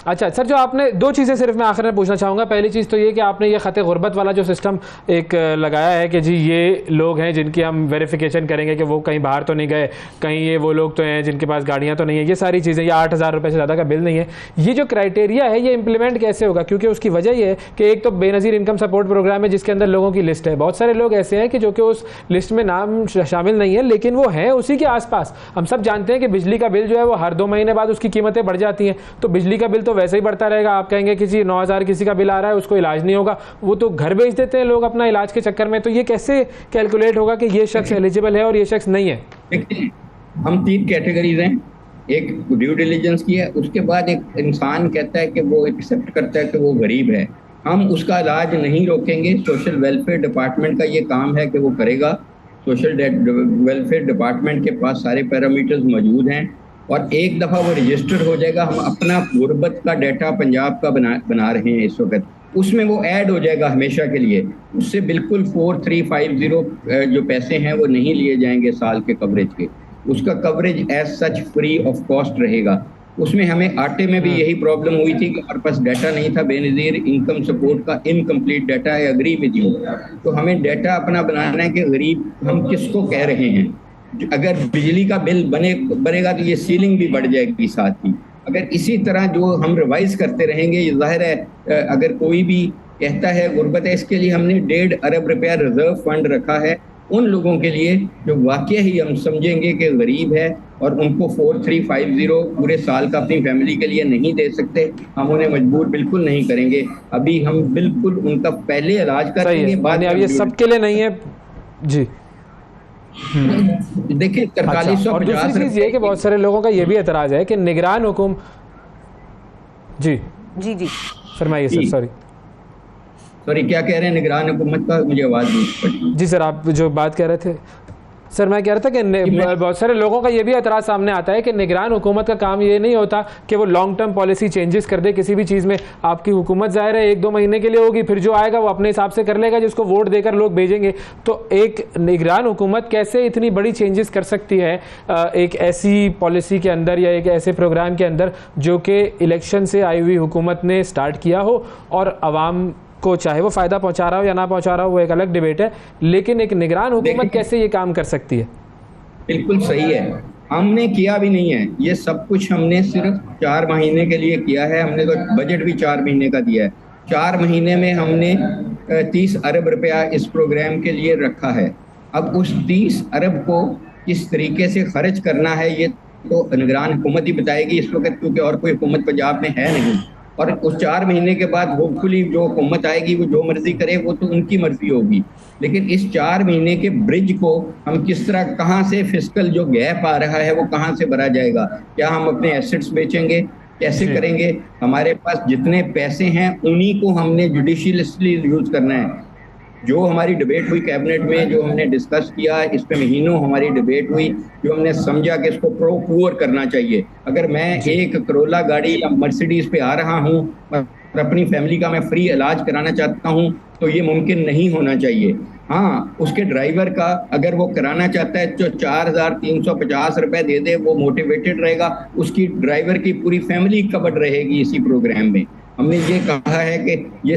अच्छा सर, जो आपने दो चीज़ें सिर्फ मैं आखिर में पूछना चाहूँगा। पहली चीज़ तो ये कि आपने ये ख़त गुर्बत वाला जो सिस्टम एक लगाया है कि जी ये लोग हैं जिनकी हम वेरिफिकेशन करेंगे कि वो कहीं बाहर तो नहीं गए, कहीं ये वो लोग तो हैं जिनके पास गाड़ियाँ तो नहीं है, ये सारी चीज़ें, ये 8,000 रुपये से ज़्यादा का बिल नहीं है। ये जो क्राइटेरिया है ये इंप्लीमेंट कैसे होगा? क्योंकि उसकी वजह ये है कि एक तो बेनज़ीर इनकम सपोर्ट प्रोग्राम है जिसके अंदर लोगों की लिस्ट है, बहुत सारे लोग ऐसे हैं कि जो कि उस लिस्ट में नाम शामिल नहीं है, लेकिन वो हैं उसी के आसपास। हम सब जानते हैं कि बिजली का बिल जो है वो हर 2 महीने बाद उसकी कीमतें बढ़ जाती हैं, तो बिजली का बिल तो वैसे ही बढ़ता रहेगा। आप कहेंगे किसी 9,000 किसी का बिल आ रहा है, उसको इलाज नहीं होगा, वो तो घर बेच देते हैं लोग अपना इलाज के चक्कर में। तो ये कैसे कैलकुलेट होगा कि ये शख्स एलिजिबल है और ये शख्स नहीं है? देखिए, हम 3 कैटेगरीज हैं। एक ड्यू डिलिजेंस की है, उसके बाद एक इंसान कहता है कि वो एक्सेप्ट करता है कि वो गरीब है, हम उसका इलाज नहीं रोकेंगे। सोशल वेलफेयर डिपार्टमेंट का ये काम है कि वो करेगा। सोशल वेलफेयर डिपार्टमेंट के पास सारे पैरामीटर्स मौजूद हैं और एक दफ़ा वो रजिस्टर हो जाएगा। हम अपना गुर्बत का डाटा पंजाब का बना रहे हैं इस वक्त, उसमें वो ऐड हो जाएगा हमेशा के लिए। उससे बिल्कुल 4350 जो पैसे हैं वो नहीं लिए जाएंगे साल के कवरेज के। उसका coverage as such free of cost रहेगा। उसमें हमें आटे में भी यही प्रॉब्लम हुई थी कि हमारे पास डाटा नहीं था बेनज़ीर इनकम सपोर्ट का, इनकम्प्लीट डाटा है, एग्री विद यू। तो हमें डाटा अपना बनाना है कि गरीब हम किसको कह रहे हैं। अगर बिजली का बिल बनेगा तो ये सीलिंग भी बढ़ जाएगी साथ ही। अगर इसी तरह जो हम रिवाइज करते रहेंगे, ये जाहिर है अगर कोई भी कहता है गुर्बत है, इसके लिए हमने 1.5 अरब रुपया रिजर्व फंड रखा है उन लोगों के लिए जो वाकई ही हम समझेंगे कि गरीब है और उनको 4350 पूरे साल का अपनी फैमिली के लिए नहीं दे सकते। हम उन्हें मजबूर बिल्कुल नहीं करेंगे। अभी हम बिल्कुल उनका पहले इलाज करेंगे, बाद में। अब ये सबके लिए नहीं है जी। देखिए, 4350। और दूसरी चीज ये कि बहुत सारे लोगों का ये भी एतराज है कि निगरान हुकुम जी जी जी फरमाइए सर। सॉरी क्या कह रहे हैं निगरान हुकूमत का? मुझे आवाज नहीं पड़ी। जी सर, आप जो बात कह रहे थे सर, मैं कह रहा था कि बहुत सारे लोगों का ये भी एतराज सामने आता है कि निगरान हुकूमत का काम ये नहीं होता कि वो लॉन्ग टर्म पॉलिसी चेंजेस कर दे किसी भी चीज़ में। आपकी हुकूमत ज़ाहिर है 1-2 महीने के लिए होगी, फिर जो आएगा वो अपने हिसाब से कर लेगा, जिसको वोट देकर लोग भेजेंगे। तो एक निगरान हुकूमत कैसे इतनी बड़ी चेंजेस कर सकती है एक ऐसी पॉलिसी के अंदर या एक ऐसे प्रोग्राम के अंदर जो कि इलेक्शन से आई हुई हुकूमत ने स्टार्ट किया हो और आवाम को चाहे वो फ़ायदा पहुंचा रहा हो या ना पहुंचा रहा हो वो एक अलग डिबेट है, लेकिन एक निगरान हुकूमत कैसे ये काम कर सकती है? बिल्कुल सही है, हमने किया भी नहीं है ये सब कुछ। हमने सिर्फ 4 महीने के लिए किया है। हमने तो बजट भी 4 महीने का दिया है। 4 महीने में हमने 30 अरब रुपया इस प्रोग्राम के लिए रखा है। अब उस 30 अरब को किस तरीके से खर्च करना है ये तो निगरान हुकूमत ही बताएगी इस वक्त, क्योंकि और कोई हुकूमत पंजाब में है नहीं। और उस 4 महीने के बाद होपफुली जो हुकूमत आएगी वो जो मर्जी करे, वो तो उनकी मर्जी होगी। लेकिन इस 4 महीने के ब्रिज को हम किस तरह, कहाँ से फिस्कल जो गैप आ रहा है वो कहाँ से भरा जाएगा? क्या हम अपने एसेट्स बेचेंगे? कैसे करेंगे? हमारे पास जितने पैसे हैं उन्हीं को हमने जुडिशियसली यूज करना है। जो हमारी डिबेट हुई कैबिनेट में, जो हमने डिस्कस किया, इस पे महीनों हमारी डिबेट हुई, जो हमने समझा कि इसको प्रो पुअर करना चाहिए। अगर मैं एक करोला गाड़ी या मर्सिडीज पे आ रहा हूँ और अपनी फैमिली का मैं फ्री इलाज कराना चाहता हूँ तो ये मुमकिन नहीं होना चाहिए। हाँ, उसके ड्राइवर का अगर वो कराना चाहता है तो 4,350 रुपए दे दे, वो मोटिवेटेड रहेगा, उसकी ड्राइवर की पूरी फैमिली कवर्ड रहेगी इसी प्रोग्राम में। हमने ये कहा है कि ये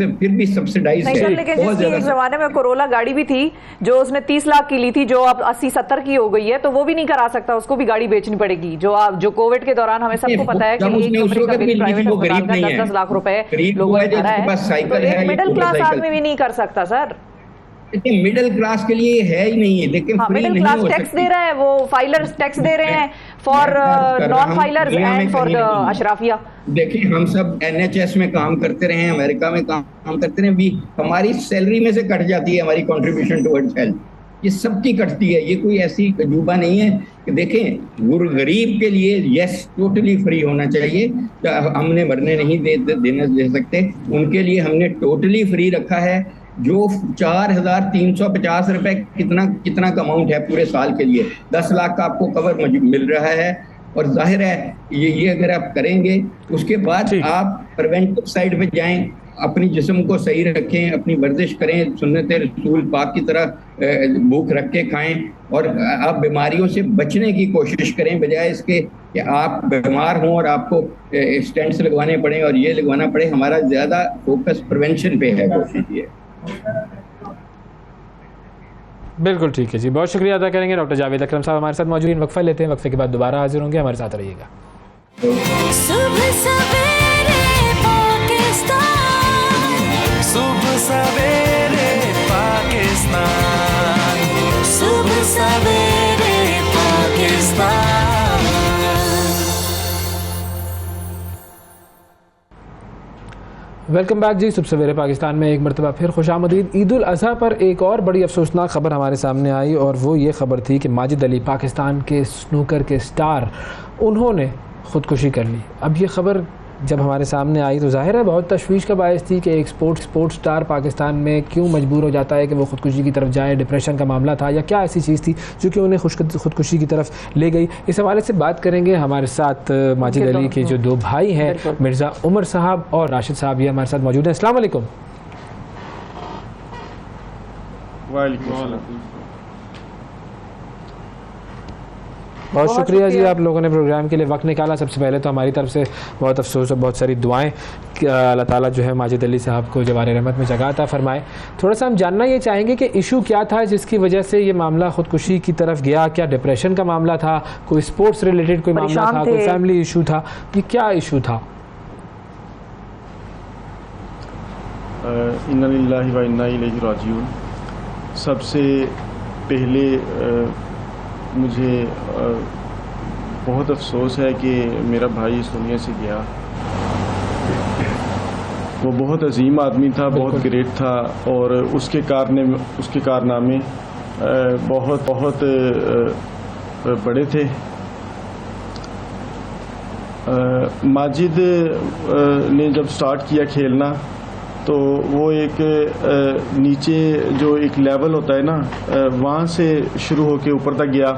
फिर भी सब्सिडाइज नहीं सर, लेकिन जिसकी एक जमाने में कोरोला गाड़ी भी थी जो उसने 30 लाख की ली थी, जो अब 80-70 की हो गई है, तो वो भी नहीं करा सकता, उसको भी गाड़ी बेचनी पड़ेगी। जो कोविड के दौरान हमें सबको पता है कि प्राइवेट अस्पताल का 10-10 लाख रुपए लोगों ने भरा है, तो एक मिडिल क्लास आदमी भी नहीं कर सकता सर। देखिए मिडिल क्लास के लिए है ही नहीं है। देखिए मिडिल क्लास टैक्स दे रहा है, वो फाइलर्स टैक्स दे रहे हैं for non filers and for the अशराफिया। देखिए हम सब NHS में काम करते रहे हैं, अमेरिका में काम करते रहे, भी हमारी सैलरी में से कट जाती है हमारी कंट्रीब्यूशन टुवर्ड्स हेल्थ, ये सबकी कटती है। ये कोई ऐसी अजूबा नहीं है कि देखें गरीब के लिए यस टोटली फ्री होना चाहिए, हमने मरने नहीं दे सकते, उनके लिए हमने टोटली फ्री रखा है। जो 4,350 रुपए कितना का अमाउंट है पूरे साल के लिए, 10 लाख का आपको कवर मिल रहा है। और जाहिर है ये अगर आप करेंगे उसके बाद आप प्रिवेंटिव साइड पे जाएं, अपनी जिस्म को सही रखें, अपनी वर्जिश करें, सुन्नत रसूल पाक की तरह भूख रख के खाएं, और आप बीमारियों से बचने की कोशिश करें, बजाय इसके कि आप बीमार हों और आपको स्टेंट्स लगवाने पड़े और ये लगवाना पड़े। हमारा ज़्यादा फोकस प्रिवेंशन पे है, कोशिश ये। बिल्कुल ठीक है जी, बहुत शुक्रिया अदा करेंगे। डॉक्टर जावेद अकरम साहब हमारे साथ मौजूद हैं। वक्फा लेते हैं, वक्फे के बाद दोबारा हाजिर होंगे, हमारे साथ रहिएगा। सुबह सवेरे पाकिस्तान, सुबह सवेरे पाकिस्तान, सुबह सवेरे पाकिस्तान। वेलकम बैक जी। सुबह सवेरे पाकिस्तान में एक मरतबा फिर खुशामदीद। ईद उल अज़हा पर एक और बड़ी अफसोसनाक खबर हमारे सामने आई, और वो ये खबर थी कि माजिद अली पाकिस्तान के स्नूकर के स्टार, उन्होंने ख़ुदकुशी कर ली। अब ये खबर जब हमारे सामने आई तो जाहिर है बहुत तशवीश का बायस थी कि एक स्पोर्ट्स स्टार पाकिस्तान में क्यों मजबूर हो जाता है कि वो ख़ुदकुशी की तरफ जाए। डिप्रेशन का मामला था या क्या ऐसी चीज़ थी जो कि उन्हें ख़ुदकुशी की तरफ ले गई? इस हवाले से बात करेंगे। हमारे साथ माजिद अली के जो दो भाई हैं, मिर्ज़ा उमर साहब और राशिद साहब, ये हमारे साथ मौजूद हैं। अस्सलाम वालेकुम। बहुत शुक्रिया जी, आप लोगों ने प्रोग्राम के लिए वक्त निकाला। सबसे पहले तो हमारी तरफ से बहुत अफसोस और बहुत सारी दुआएं कि अल्लाह ताला जो है माजिद अली साहब को जवार रहमत में जगह अता फरमाए। थोड़ा सा हम जानना ये चाहेंगे कि इशू क्या था जिसकी वजह से ये मामला ख़ुदकुशी की तरफ गया? क्या डिप्रेशन का मामला था, कोई स्पोर्ट्स रिलेटेड कोई मामला था, कोई फैमिली इशू था, ये क्या इशू था? इन्ना लिल्लाहि व इन्ना इलैहि राजिऊन। सबसे पहले मुझे बहुत अफसोस है कि मेरा भाई इस दुनिया से गया। वो बहुत अजीम आदमी था, बहुत ग्रेट था, और उसके कारनामे बहुत बड़े थे। माजिद ने जब स्टार्ट किया खेलना तो वो एक नीचे जो एक लेवल होता है ना, वहाँ से शुरू होके ऊपर तक गया,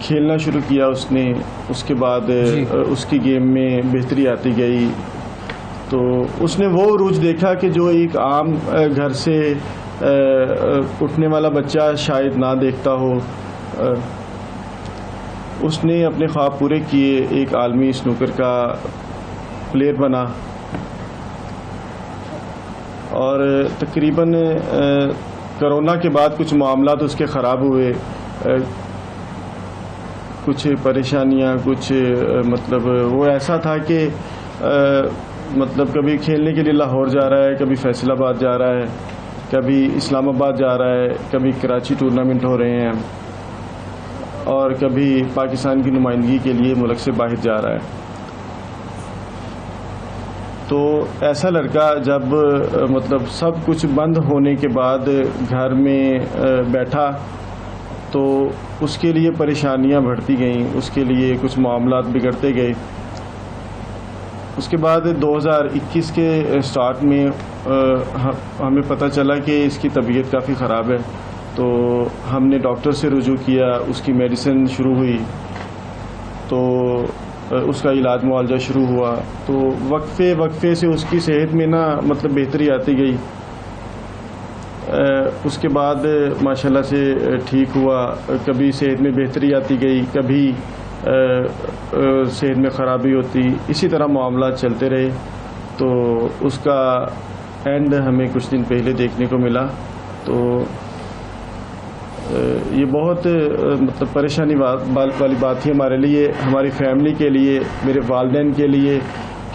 खेलना शुरू किया उसने। उसके बाद उसकी गेम में बेहतरी आती गई, तो उसने वो उरूज देखा कि जो एक आम घर से उठने वाला बच्चा शायद ना देखता हो। उसने अपने ख्वाब पूरे किए, एक आलमी स्नूकर का प्लेयर बना, और तकरीबन कोरोना के बाद कुछ मामला तो उसके ख़राब हुए, कुछ परेशानियां, कुछ मतलब वो ऐसा था कि मतलब कभी खेलने के लिए लाहौर जा रहा है, कभी फैसलाबाद जा रहा है, कभी इस्लामाबाद जा रहा है, कभी कराची टूर्नामेंट हो रहे हैं, और कभी पाकिस्तान की नुमाइंदगी के लिए मुल्क से बाहर जा रहा है। तो ऐसा लड़का जब मतलब सब कुछ बंद होने के बाद घर में बैठा तो उसके लिए परेशानियां बढ़ती गईं, उसके लिए कुछ मामलात बिगड़ते गए। उसके बाद 2021 के स्टार्ट में हमें पता चला कि इसकी तबीयत काफ़ी ख़राब है, तो हमने डॉक्टर से रुजू किया, उसकी मेडिसिन शुरू हुई, तो उसका इलाज मुआवजा शुरू हुआ। तो वक्फे से उसकी सेहत में ना मतलब बेहतरी आती गई। उसके बाद माशाल्लाह से ठीक हुआ, कभी सेहत में बेहतरी आती गई, कभी सेहत में ख़राबी होती, इसी तरह मामला चलते रहे। तो उसका एंड हमें कुछ दिन पहले देखने को मिला। तो ये बहुत मतलब परेशानी वाली बात थी हमारे लिए, हमारी फैमिली के लिए, मेरे वालिदैन के लिए,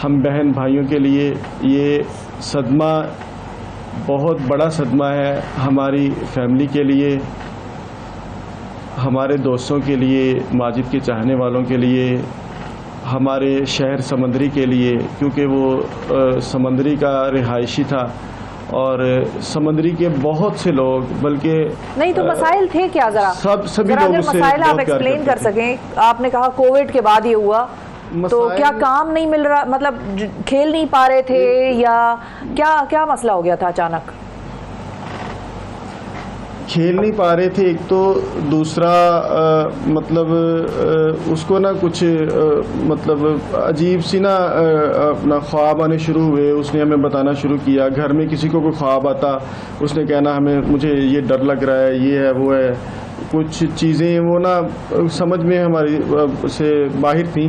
हम बहन भाइयों के लिए। ये सदमा बहुत बड़ा सदमा है हमारी फैमिली के लिए, हमारे दोस्तों के लिए, माजिद के चाहने वालों के लिए, हमारे शहर समंदरी के लिए, क्योंकि वो समंदरी का रिहायशी था और समंदरी के बहुत से लोग, बल्कि नहीं तो मसाइल थे क्या, सभी लोगों लोगों से मसाइल आप एक्सप्लेन कर सकें। आपने कहा कोविड के बाद ये हुआ, तो क्या काम नहीं मिल रहा, मतलब खेल नहीं पा रहे थे, या क्या क्या मसला हो गया था अचानक? खेल नहीं पा रहे थे एक तो, दूसरा मतलब उसको ना कुछ मतलब अजीब सी ना अपना ख्वाब आने शुरू हुए। उसने हमें बताना शुरू किया, घर में किसी को कोई ख्वाब आता उसने कहना मुझे ये डर लग रहा है, ये है वो है, कुछ चीज़ें वो ना समझ में हमारी से बाहर थी।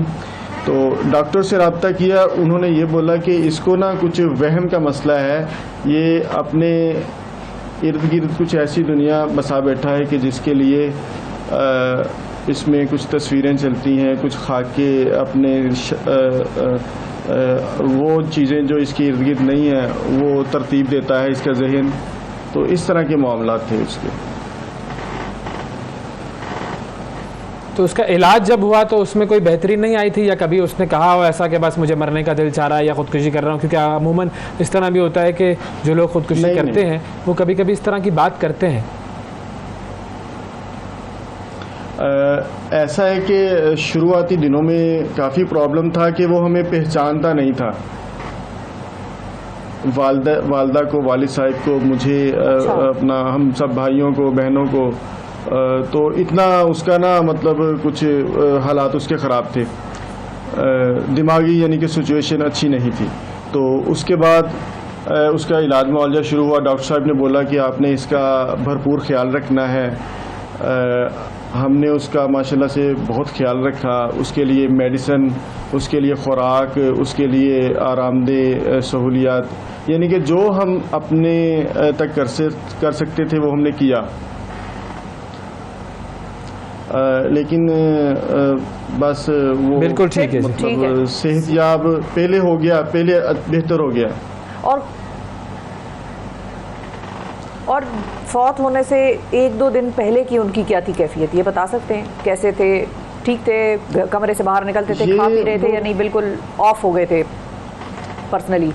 तो डॉक्टर से रब्ता किया, उन्होंने ये बोला कि इसको ना कुछ वहम का मसला है, ये अपने इर्द गिर्द कुछ ऐसी दुनिया बसा बैठा है कि जिसके लिए इसमें कुछ तस्वीरें चलती हैं, कुछ खाके अपने वो चीज़ें जो इसके इर्द गिर्द नहीं है वो तरतीब देता है इसका जहन। तो इस तरह के मामला थे उसके। तो उसका इलाज जब हुआ तो उसमें कोई बेहतरी नहीं आई थी, या कभी उसने कहा हो ऐसा कि बस मुझे मरने का दिल चाह रहा है या खुदकुशी कर रहा हूँ? क्योंकि अमूमन इस तरह भी होता है कि जो लोग खुदकुशी करते हैं वो कभी कभी इस तरह की बात करते हैं। ऐसा है कि शुरुआती दिनों में काफ़ी प्रॉब्लम था कि वो हमें पहचानता नहीं था। वालदा को, वालिद साहिब को, मुझे, अपना हम सब भाइयों को, बहनों को, तो इतना उसका ना मतलब कुछ हालात उसके ख़राब थे, दिमागी यानी कि सिचुएशन अच्छी नहीं थी। तो उसके बाद उसका इलाज मुआवजा शुरू हुआ। डॉक्टर साहब ने बोला कि आपने इसका भरपूर ख्याल रखना है। हमने उसका माशाल्लाह से बहुत ख्याल रखा, उसके लिए मेडिसिन, उसके लिए ख़ुराक, उसके लिए आरामदेह सहूलियात, यानी कि जो हम अपने तक कर सकते थे वो हमने किया। लेकिन बस वो बिल्कुल ठीक है, मतलब सेहतयाब पहले हो गया, पहले बेहतर हो गया। और फौत होने से 1-2 दिन पहले की उनकी क्या थी कैफियत, ये बता सकते हैं? कैसे थे? ठीक थे? कमरे से बाहर निकलते थे, खा पी रहे थे, या नहीं बिल्कुल ऑफ हो गए थे पर्सनली?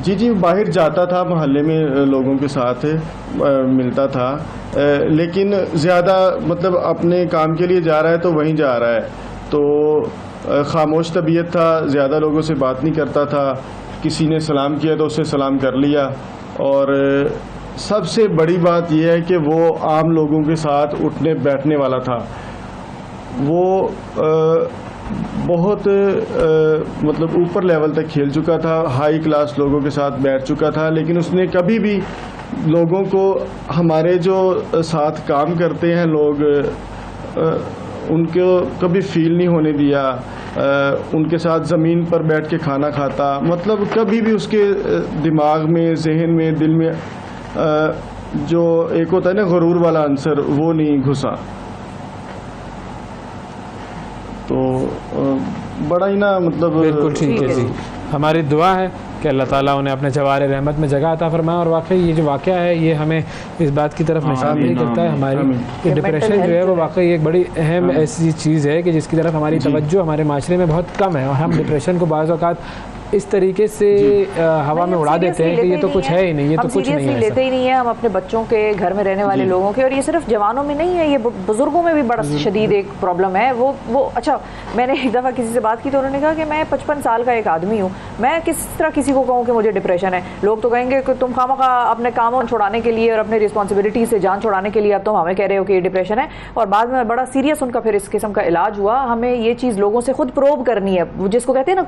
जी, बाहर जाता था, मोहल्ले में लोगों के साथ मिलता था, लेकिन ज़्यादा मतलब अपने काम के लिए जा रहा है तो वहीं जा रहा है। तो खामोश तबीयत था, ज़्यादा लोगों से बात नहीं करता था। किसी ने सलाम किया तो उससे सलाम कर लिया। और सबसे बड़ी बात यह है कि वो आम लोगों के साथ उठने बैठने वाला था। वो बहुत मतलब ऊपर लेवल तक खेल चुका था, हाई क्लास लोगों के साथ बैठ चुका था, लेकिन उसने कभी भी लोगों को, हमारे जो साथ काम करते हैं लोग, उनको कभी फील नहीं होने दिया। उनके साथ ज़मीन पर बैठ के खाना खाता, मतलब कभी भी उसके दिमाग में, जहन में, दिल में जो एक होता है ना गुरूर वाला आंसर, वो नहीं घुसा। तो बड़ा ही ना मतलब बिल्कुल ठीक है जी। हमारी दुआ है कि अल्लाह ताला उन्हें अपने जवार रहमत में जगह अता फरमाए। और वाकई ये जो वाक़या है ये हमें इस बात की तरफ निशानदेही करता है हमारी डिप्रेशन जो है वो वाकई एक बड़ी अहम ऐसी चीज़ है कि जिसकी तरफ हमारी तवज्जो हमारे माशरे में बहुत कम है, और हम डिप्रेशन को बाज़ औक़ात इस तरीके से हवा में उड़ा देते हैं कि ये तो कुछ है ही नहीं, ये तो कुछ नहीं है। लेते ही नहीं है हम अपने बच्चों के, घर में रहने वाले लोगों के। और ये सिर्फ जवानों में नहीं है, ये बुजुर्गों में भी बड़ा शदीद एक प्रॉब्लम है। वो अच्छा, मैंने एक दफ़ा किसी से बात की तो उन्होंने कहा कि मैं 55 साल का एक आदमी हूँ, मैं किस तरह किसी को कहूँ कि मुझे डिप्रेशन है। लोग तो कहेंगे कि तुम खामखा अपने कामों छुड़ाने के लिए और अपने रिस्पॉन्सिबिलिटी से जान छुड़ाने के लिए अब तुम हमें कह रहे हो कि ये डिप्रेशन है। और बाद में बड़ा सीरियस उनका फिर इस किस्म का इलाज हुआ। हमें ये चीज़ लोगों से खुद प्रोब करनी है, जिसको कहते हैं ना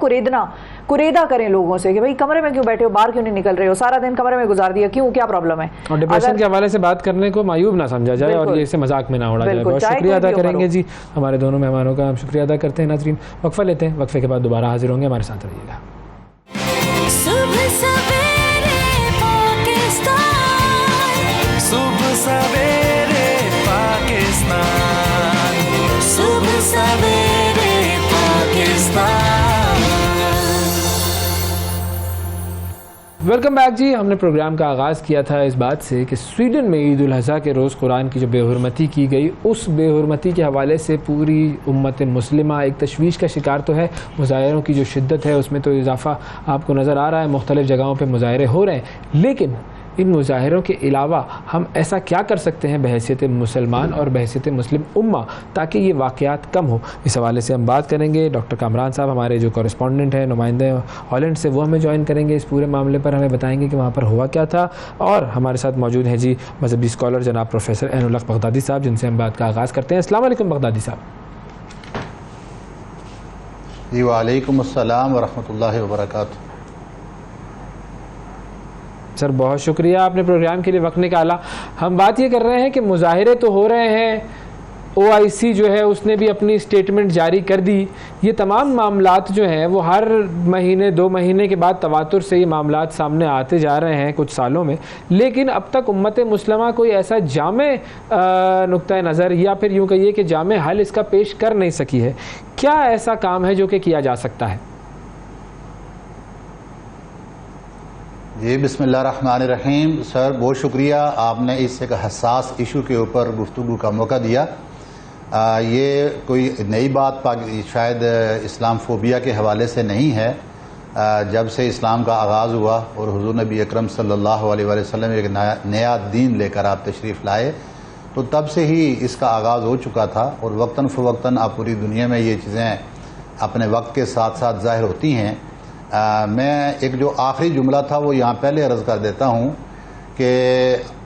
कुरेदा करें लोगों से कि भाई कमरे में क्यों बैठे हो, बाहर क्यों नहीं निकल रहे हो, सारा दिन कमरे में गुजार दिया, क्यों, क्या प्रॉब्लम है। और डिप्रेशन के हवाले से बात करने को मायूब ना समझा जाए और ये इसे मजाक में ना उड़ा जाए। बहुत शुक्रिया अदा करेंगे जी हमारे दोनों मेहमानों का, हम शुक्रिया अदा करते हैं। नाज़रीन वक्फा लेते हैं, वक्फे के बाद दोबारा हाजिर होंगे, हमारे साथ रहिएगा। सुबह सवेरे पाकिस्तान, सुबह सवेरे पाकिस्तान, सुबह सवेरे पाकिस्तान। वेलकम बैक जी। हमने प्रोग्राम का आगाज़ किया था इस बात से कि स्वीडन में ईद उल अज़हा के रोज़ कुरान की जो बेहुरमती की गई, उस बेहुरमती के हवाले से पूरी उम्मत मुस्लिमा एक तशवीश का शिकार तो है। मुज़ाहिरों की जो शिद्दत है उसमें तो इजाफ़ा आपको नज़र आ रहा है, मुख्तलिफ़ जगहों पर मुज़ाहिरे हो रहे हैं। लेकिन इन मुज़ाहिरों के अलावा हम ऐसा क्या कर सकते हैं बहैसियत मुसलमान और बहैसियत मुस्लिम उम्मा ताकि ये वाक़यात कम हो। इस हवाले से हम बात करेंगे। डॉक्टर कामरान साहब हमारे जो कॉरेस्पॉन्डेंट हैं, नुमाइंदे हॉलैंड से, वो हमें ज्वाइन करेंगे इस पूरे मामले पर, हमें बताएंगे कि वहाँ पर हुआ क्या था। और हमारे साथ मौजूद हैं जी मजहबी स्कॉलर जनाब प्रोफेसर ऐनुल हक बगदादी साहब, जिनसे हम बात का आगाज़ करते हैं। अस्सलाम वालेकुम बगदादी साहब। जी वालेकुम अस्सलाम व रहमतुल्लाहि व बरकातुहू। सर बहुत शुक्रिया आपने प्रोग्राम के लिए वक्त निकाला। हम बात ये कर रहे हैं कि मुज़ाहिरे तो हो रहे हैं, OIC जो है उसने भी अपनी स्टेटमेंट जारी कर दी। ये तमाम मामलात जो हैं वो हर महीने 2 महीने के बाद तवातुर से ये मामलात सामने आते जा रहे हैं कुछ सालों में, लेकिन अब तक उम्मत मुस्लिमा कोई ऐसा जामे नुक्ता नज़र या फिर यूँ कहिए कि जामे हल इसका पेश कर नहीं सकी है। क्या ऐसा काम है जो कि किया जा सकता है? जी बिस्मिल्लाहिर्रहमानिर्रहीम। सर बहुत शुक्रिया, आपने इस एक हसास इशू के ऊपर गुफ्तगू का मौका दिया। ये कोई नई बात शायद इस्लाम फोबिया के हवाले से नहीं है। जब से इस्लाम का आगाज़ हुआ और हुज़ूर नबी अकरम सल्लल्लाहु अलैहि वसल्लम एक नया दीन लेकर आप तशरीफ़ लाए, तो तब से ही इसका आगाज़ हो चुका था और वक्तन फ़वक्तन आप पूरी दुनिया में ये चीज़ें अपने वक्त के साथ साथ ज़ाहिर होती हैं। मैं एक जो आखिरी जुमला था वो यहाँ पहले अर्ज़ कर देता हूँ कि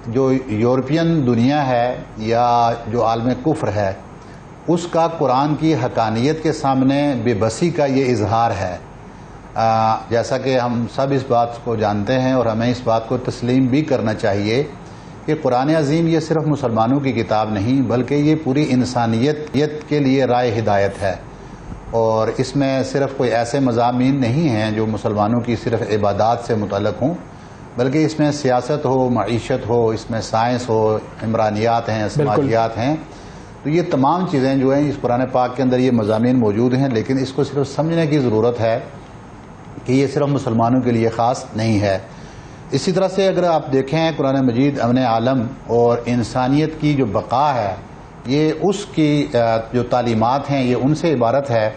जो यूरोपियन दुनिया है या जो आलम कुफ्र है, उसका कुरान की हकानियत के सामने बेबसी का ये इजहार है। जैसा कि हम सब इस बात को जानते हैं और हमें इस बात को तस्लीम भी करना चाहिए कि कुरान अज़ीम ये सिर्फ मुसलमानों की किताब नहीं बल्कि ये पूरी इंसानियत के लिए राय हिदायत है। और इसमें सिर्फ कोई ऐसे मज़ामीन नहीं हैं जो मुसलमानों की सिर्फ इबादत से मुतल्लक़ हों, बल्कि इसमें सियासत हो, मईशत हो, इसमें साइंस हो, इमरानियात हैं, समाजियात हैं। तो ये तमाम चीज़ें जो हैं इस कुरान पाक के अंदर ये मज़ामीन मौजूद हैं, लेकिन इसको सिर्फ समझने की ज़रूरत है कि ये सिर्फ मुसलमानों के लिए ख़ास नहीं है। इसी तरह से अगर आप देखें कुरान मजीद अमन आलम और इंसानियत की जो बका है, ये उसकी जो तालीमात हैं ये उनसे इबारत है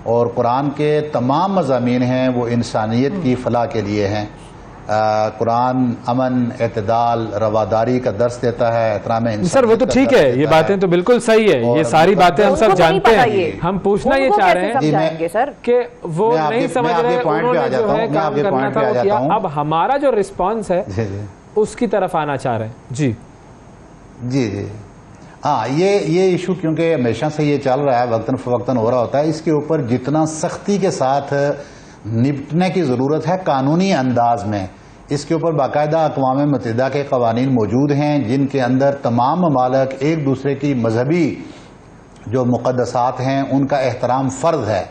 और कुरान के तमाम मज़ामीन हैं वो इंसानियत की फ़लाह के लिए हैं। कुरान अमन, एतदाल, रवादारी का दर्स देता है, एहतराम इंसानियत। सर वो तो ठीक है, ये बातें तो बिल्कुल सही है, ये सारी बातें हम सब जानते हैं। हम पूछना ये चाह रहे हैं कि वो नहीं समझ रहे, उन्होंने जो है काम करना था वो किया, अब हमारा जो रिस्पॉन्स है उसकी तरफ आना चाह रहे हैं। जी जी जी हाँ, ये इशू क्योंकि हमेशा से ये चल रहा है, वक्तन फ़वक्तन हो रहा होता है, इसके ऊपर जितना सख्ती के साथ निपटने की ज़रूरत है कानूनी अंदाज में, इसके ऊपर बाकायदा अक़वाम मुत्तहिदा के क़वानीन मौजूद हैं जिनके अंदर तमाम ममालिक एक दूसरे की मजहबी जो मुक़द्दसात हैं उनका एहतराम फ़र्ज़ है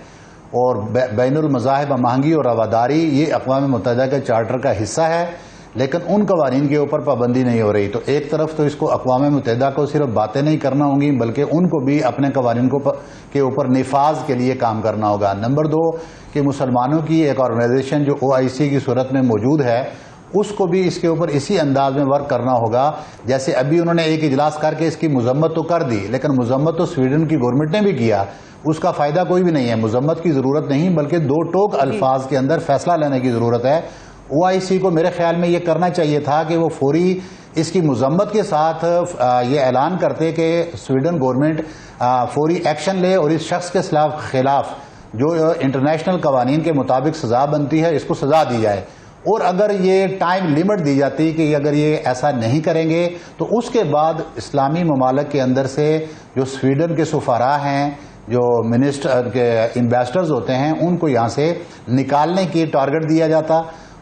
और बैनुल मज़ाहिब महंगी और रवादारी ये अक़वाम मुत्तहिदा के चार्टर का हिस्सा है, लेकिन उन कवानीन के ऊपर पाबंदी नहीं हो रही। तो एक तरफ तो इसको अक़वाम मुत्तहिदा को सिर्फ बातें नहीं करना होंगी बल्कि उनको भी अपने कवानीन के ऊपर निफाज के लिए काम करना होगा। नंबर 2 कि मुसलमानों की एक ऑर्गेनाइजेशन जो OIC की सूरत में मौजूद है उसको भी इसके ऊपर इसी अंदाज में वर्क करना होगा। जैसे अभी उन्होंने एक इजलास करके इसकी मजम्मत तो कर दी, लेकिन मजम्मत तो स्वीडन की गवर्नमेंट ने भी किया, उसका फ़ायदा कोई भी नहीं है। मजम्मत की ज़रूरत नहीं बल्कि 2 टोक अल्फाज के अंदर फैसला लेने की ज़रूरत है OIC को मेरे ख्याल में ये करना चाहिए था कि वो फौरी इसकी मजम्मत के साथ ये ऐलान करते कि स्वीडन गवर्नमेंट फौरी एक्शन ले और इस शख्स के खिलाफ जो इंटरनेशनल कवानीन के मुताबिक सज़ा बनती है इसको सज़ा दी जाए। और अगर ये टाइम लिमिट दी जाती कि अगर ये ऐसा नहीं करेंगे तो उसके बाद इस्लामी ममालिक के अंदर से जो स्वीडन के सफारा हैं, जो मिनिस्टर के एम्बेसडर्स होते हैं, उनको यहाँ से निकालने की टारगेट दिया जाता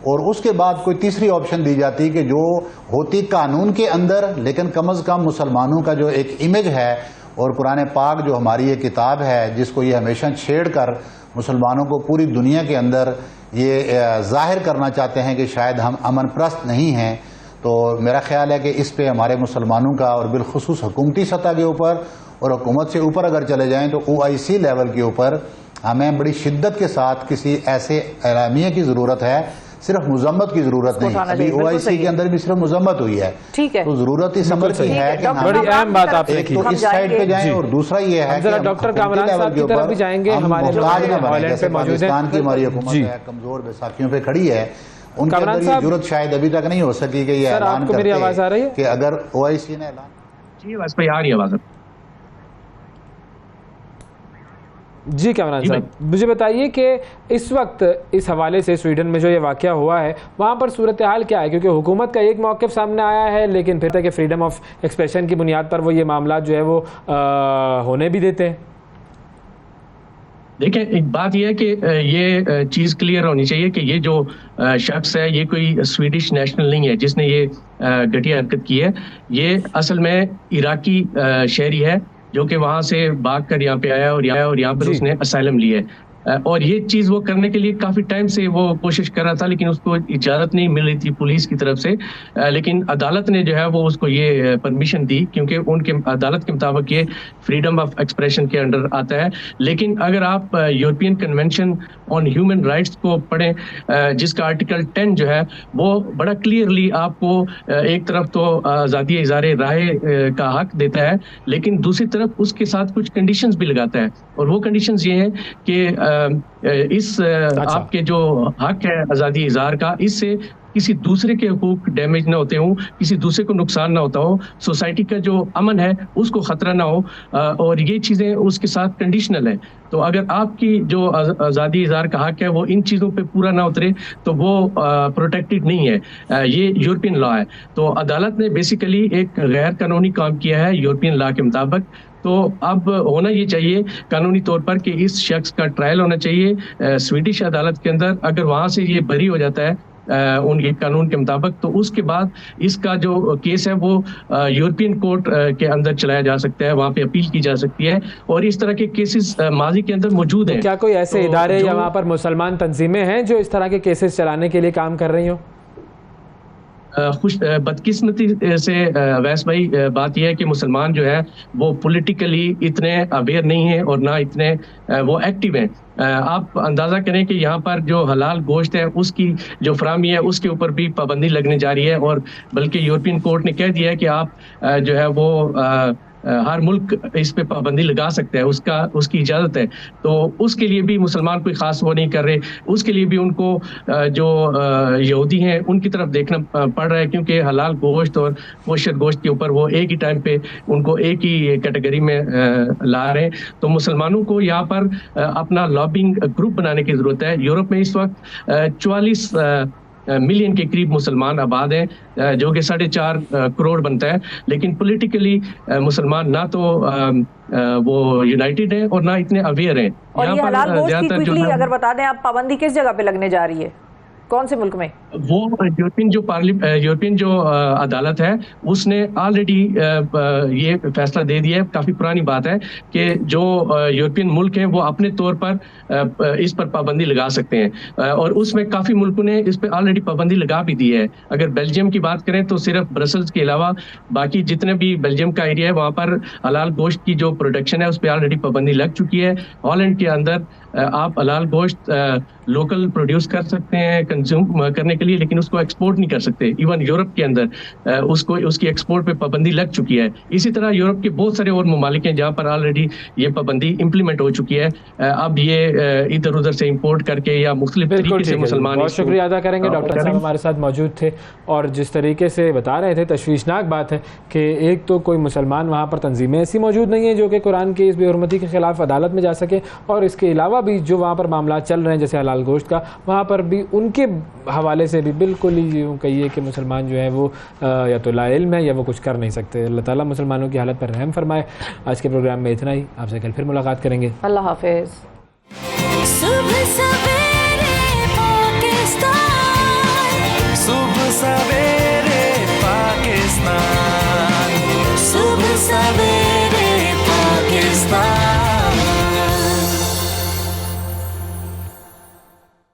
और उसके बाद कोई तीसरी ऑप्शन दी जाती कि जो होती कानून के अंदर लेकिन कम अज़ कम मुसलमानों का जो एक इमेज है और कुरान पाक जो हमारी ये किताब है जिसको ये हमेशा छेड़ कर मुसलमानों को पूरी दुनिया के अंदर ये जाहिर करना चाहते हैं कि शायद हम अमन परस्त नहीं हैं, तो मेरा ख्याल है कि इस पे हमारे मुसलमानों का और बिलखुसूस हुकूमती सतह के ऊपर और हुकूमत से ऊपर अगर चले जाएं तो OIC लेवल के ऊपर हमें बड़ी शिद्दत के साथ किसी ऐसे एलामिया की ज़रूरत है, सिर्फ मुजम्मत की जरूरत नहीं। अभी OIC के अंदर भी सिर्फ मुजम्मत हुई है, ठीक है, तो जरूरत इस अमर की है कि बड़ी अहम बात आपने की। तो इस साइड पे जाएं और दूसरा ये है कि डॉक्टर कामरान साहब की तरफ भी जाएंगे। हमारे पाकिस्तान की हमारी हुकूमत है कमजोर बैसाखियों पे खड़ी है, उनके अंदर ये जरूरत शायद अभी तक नहीं हो सकी कि ये ऐलान करते कि अगर OIC ने ऐलान। जी बस भाई आ रही आवाज। जी कामरान साहब, मुझे बताइए कि इस वक्त इस हवाले से स्वीडन में जो ये वाक़या हुआ है वहाँ पर सूरत हाल क्या है, क्योंकि हुकूमत का एक मौक़िफ़ सामने आया है लेकिन फिर तक कि फ्रीडम ऑफ एक्सप्रेशन की बुनियाद पर वो ये मामला जो है वो होने भी देते हैं। देखिए, एक बात यह है कि ये चीज़ क्लियर होनी चाहिए कि ये जो शख्स है ये कोई स्वीडिश नेशनल नहीं है जिसने ये घटिया हरकत की है। ये असल में इराकी शहरी है जो कि वहाँ से भाग कर यहाँ पे आया और यहाँ पर उसने असाइलम ली है। और ये चीज़ वो करने के लिए काफ़ी टाइम से वो कोशिश कर रहा था लेकिन उसको इजाज़त नहीं मिल रही थी पुलिस की तरफ से। लेकिन अदालत ने जो है वो उसको ये परमिशन दी क्योंकि उनके अदालत के मुताबिक ये फ्रीडम ऑफ एक्सप्रेशन के अंडर आता है। लेकिन अगर आप European convention on human rights को पढ़ें जिसका आर्टिकल 10 जो है वो बड़ा क्लियरली आपको एक तरफ तो आज़ादी इज़हार राय का हक देता है लेकिन दूसरी तरफ उसके साथ कुछ कंडीशंस भी लगाता है और वो कंडीशंस ये हैं कि आपके जो हक है आज़ादी इज़हार का, इससे किसी दूसरे के हुकूक डैमेज ना होते हों, किसी दूसरे को नुकसान ना होता हो, सोसाइटी का जो अमन है उसको ख़तरा ना हो, और ये चीज़ें उसके साथ कंडीशनल है। तो अगर आपकी जो आज़ादी इज़हार का हक है वो इन चीज़ों पे पूरा ना उतरे तो वो प्रोटेक्टेड नहीं है। ये यूरोपियन लॉ है। तो अदालत ने बेसिकली एक गैर कानूनी काम किया है यूरोपियन लॉ के मुताबिक। तो अब होना ये चाहिए कानूनी तौर पर कि इस शख्स का ट्रायल होना चाहिए स्वीडिश अदालत के अंदर। अगर वहाँ से ये बरी हो जाता है उनके कानून के मुताबिक तो उसके बाद इसका जो केस है वो यूरोपियन कोर्ट के अंदर चलाया जा सकता है, वहाँ पे अपील की जा सकती है और इस तरह के केसेस माजी के अंदर मौजूद हैं। क्या कोई ऐसे इदारे या वहाँ पर मुसलमान तंजीमें हैं जो इस तरह के केसेस चलाने के लिए काम कर रही हो? बदकिस्मती से वैस भाई बात यह है कि मुसलमान जो है वो पॉलिटिकली इतने अवेयर नहीं है और ना इतने वो एक्टिव हैं। आप अंदाज़ा करें कि यहाँ पर जो हलाल गोश्त है उसकी जो फराहमी है उसके ऊपर भी पाबंदी लगने जा रही है और बल्कि यूरोपियन कोर्ट ने कह दिया है कि आप जो है वो हर मुल्क इस पे पाबंदी लगा सकता है, उसकी इजाज़त है। तो उसके लिए भी मुसलमान कोई ख़ास वो नहीं कर रहे, उसके लिए भी उनको जो यहूदी हैं उनकी तरफ देखना पड़ रहा है क्योंकि हलाल गोश्त और कोशर गोश्त के ऊपर वो एक ही टाइम पे उनको एक ही कैटेगरी में ला रहे हैं। तो मुसलमानों को यहाँ पर अपना लॉबिंग ग्रुप बनाने की ज़रूरत है। यूरोप में इस वक्त 44 मिलियन के करीब मुसलमान आबाद हैं जो कि 4.5 करोड़ बनता है, लेकिन पॉलिटिकली मुसलमान ना तो वो यूनाइटेड है और ना इतने अवेयर हैं। और ये हलाल गोश्त की क्विकली अगर बता दें आप, पाबंदी किस जगह पे लगने जा रही है, कौन से मुल्क में? वो यूरोपियन जो अदालत है उसने ऑलरेडी ये फैसला दे दिया है। काफ़ी पुरानी बात है कि जो यूरोपियन मुल्क हैं वो अपने तौर पर इस पर पाबंदी लगा सकते हैं और उसमें काफ़ी मुल्कों ने इस पर ऑलरेडी पाबंदी लगा भी दी है। अगर बेल्जियम की बात करें तो सिर्फ ब्रसल्स के अलावा बाकी जितने भी बेल्जियम का एरिया है वहाँ पर हलाल गोश्त की जो प्रोडक्शन है उस पर ऑलरेडी पाबंदी लग चुकी है। हॉलैंड के अंदर आप हलाल गोश्त लोकल प्रोड्यूस कर सकते हैं, कंज्यूम करने के लिए, लेकिन उसको एक्सपोर्ट नहीं कर सकते। इवन यूरोप के अंदर उसको उसकी एक्सपोर्ट पे पाबंदी लग चुकी है। इसी तरह यूरोप के बहुत सारे और ममालिक हैं जहाँ पर ऑलरेडी ये पाबंदी इम्प्लीमेंट हो चुकी है। अब ये इधर उधर से इम्पोर्ट करके या मुख्तलिफ तरीके से मुसलमान। बहुत शुक्रिया अदा करेंगे, डॉक्टर साहब हमारे साथ मौजूद थे और जिस तरीके से बता रहे थे, तशवीशनाक बात है कि एक तो कोई मुसलमान वहाँ पर तंजीमें ऐसी मौजूद नहीं है जो कि कुरान की इस बेहुरमती के खिलाफ अदालत में जा सके, और इसके अलावा भी जो वहाँ पर मामला चल रहे हैं जैसे हलाल गोश्त का, वहाँ पर भी उनके हवाले से भी बिल्कुल ही यूँ कहिए कि मुसलमान जो है वो या तो लाइल्म है या वो कुछ कर नहीं सकते। अल्लाह ताला मुसलमानों की हालत पर रहम फरमाए। आज के प्रोग्राम में इतना ही, आपसे कल फिर मुलाकात करेंगे। अल्लाह हाफिज़। सुबह सवेरे पाकिस्तान, सुबह सवेरे पाकिस्तान, सुबह सवेरे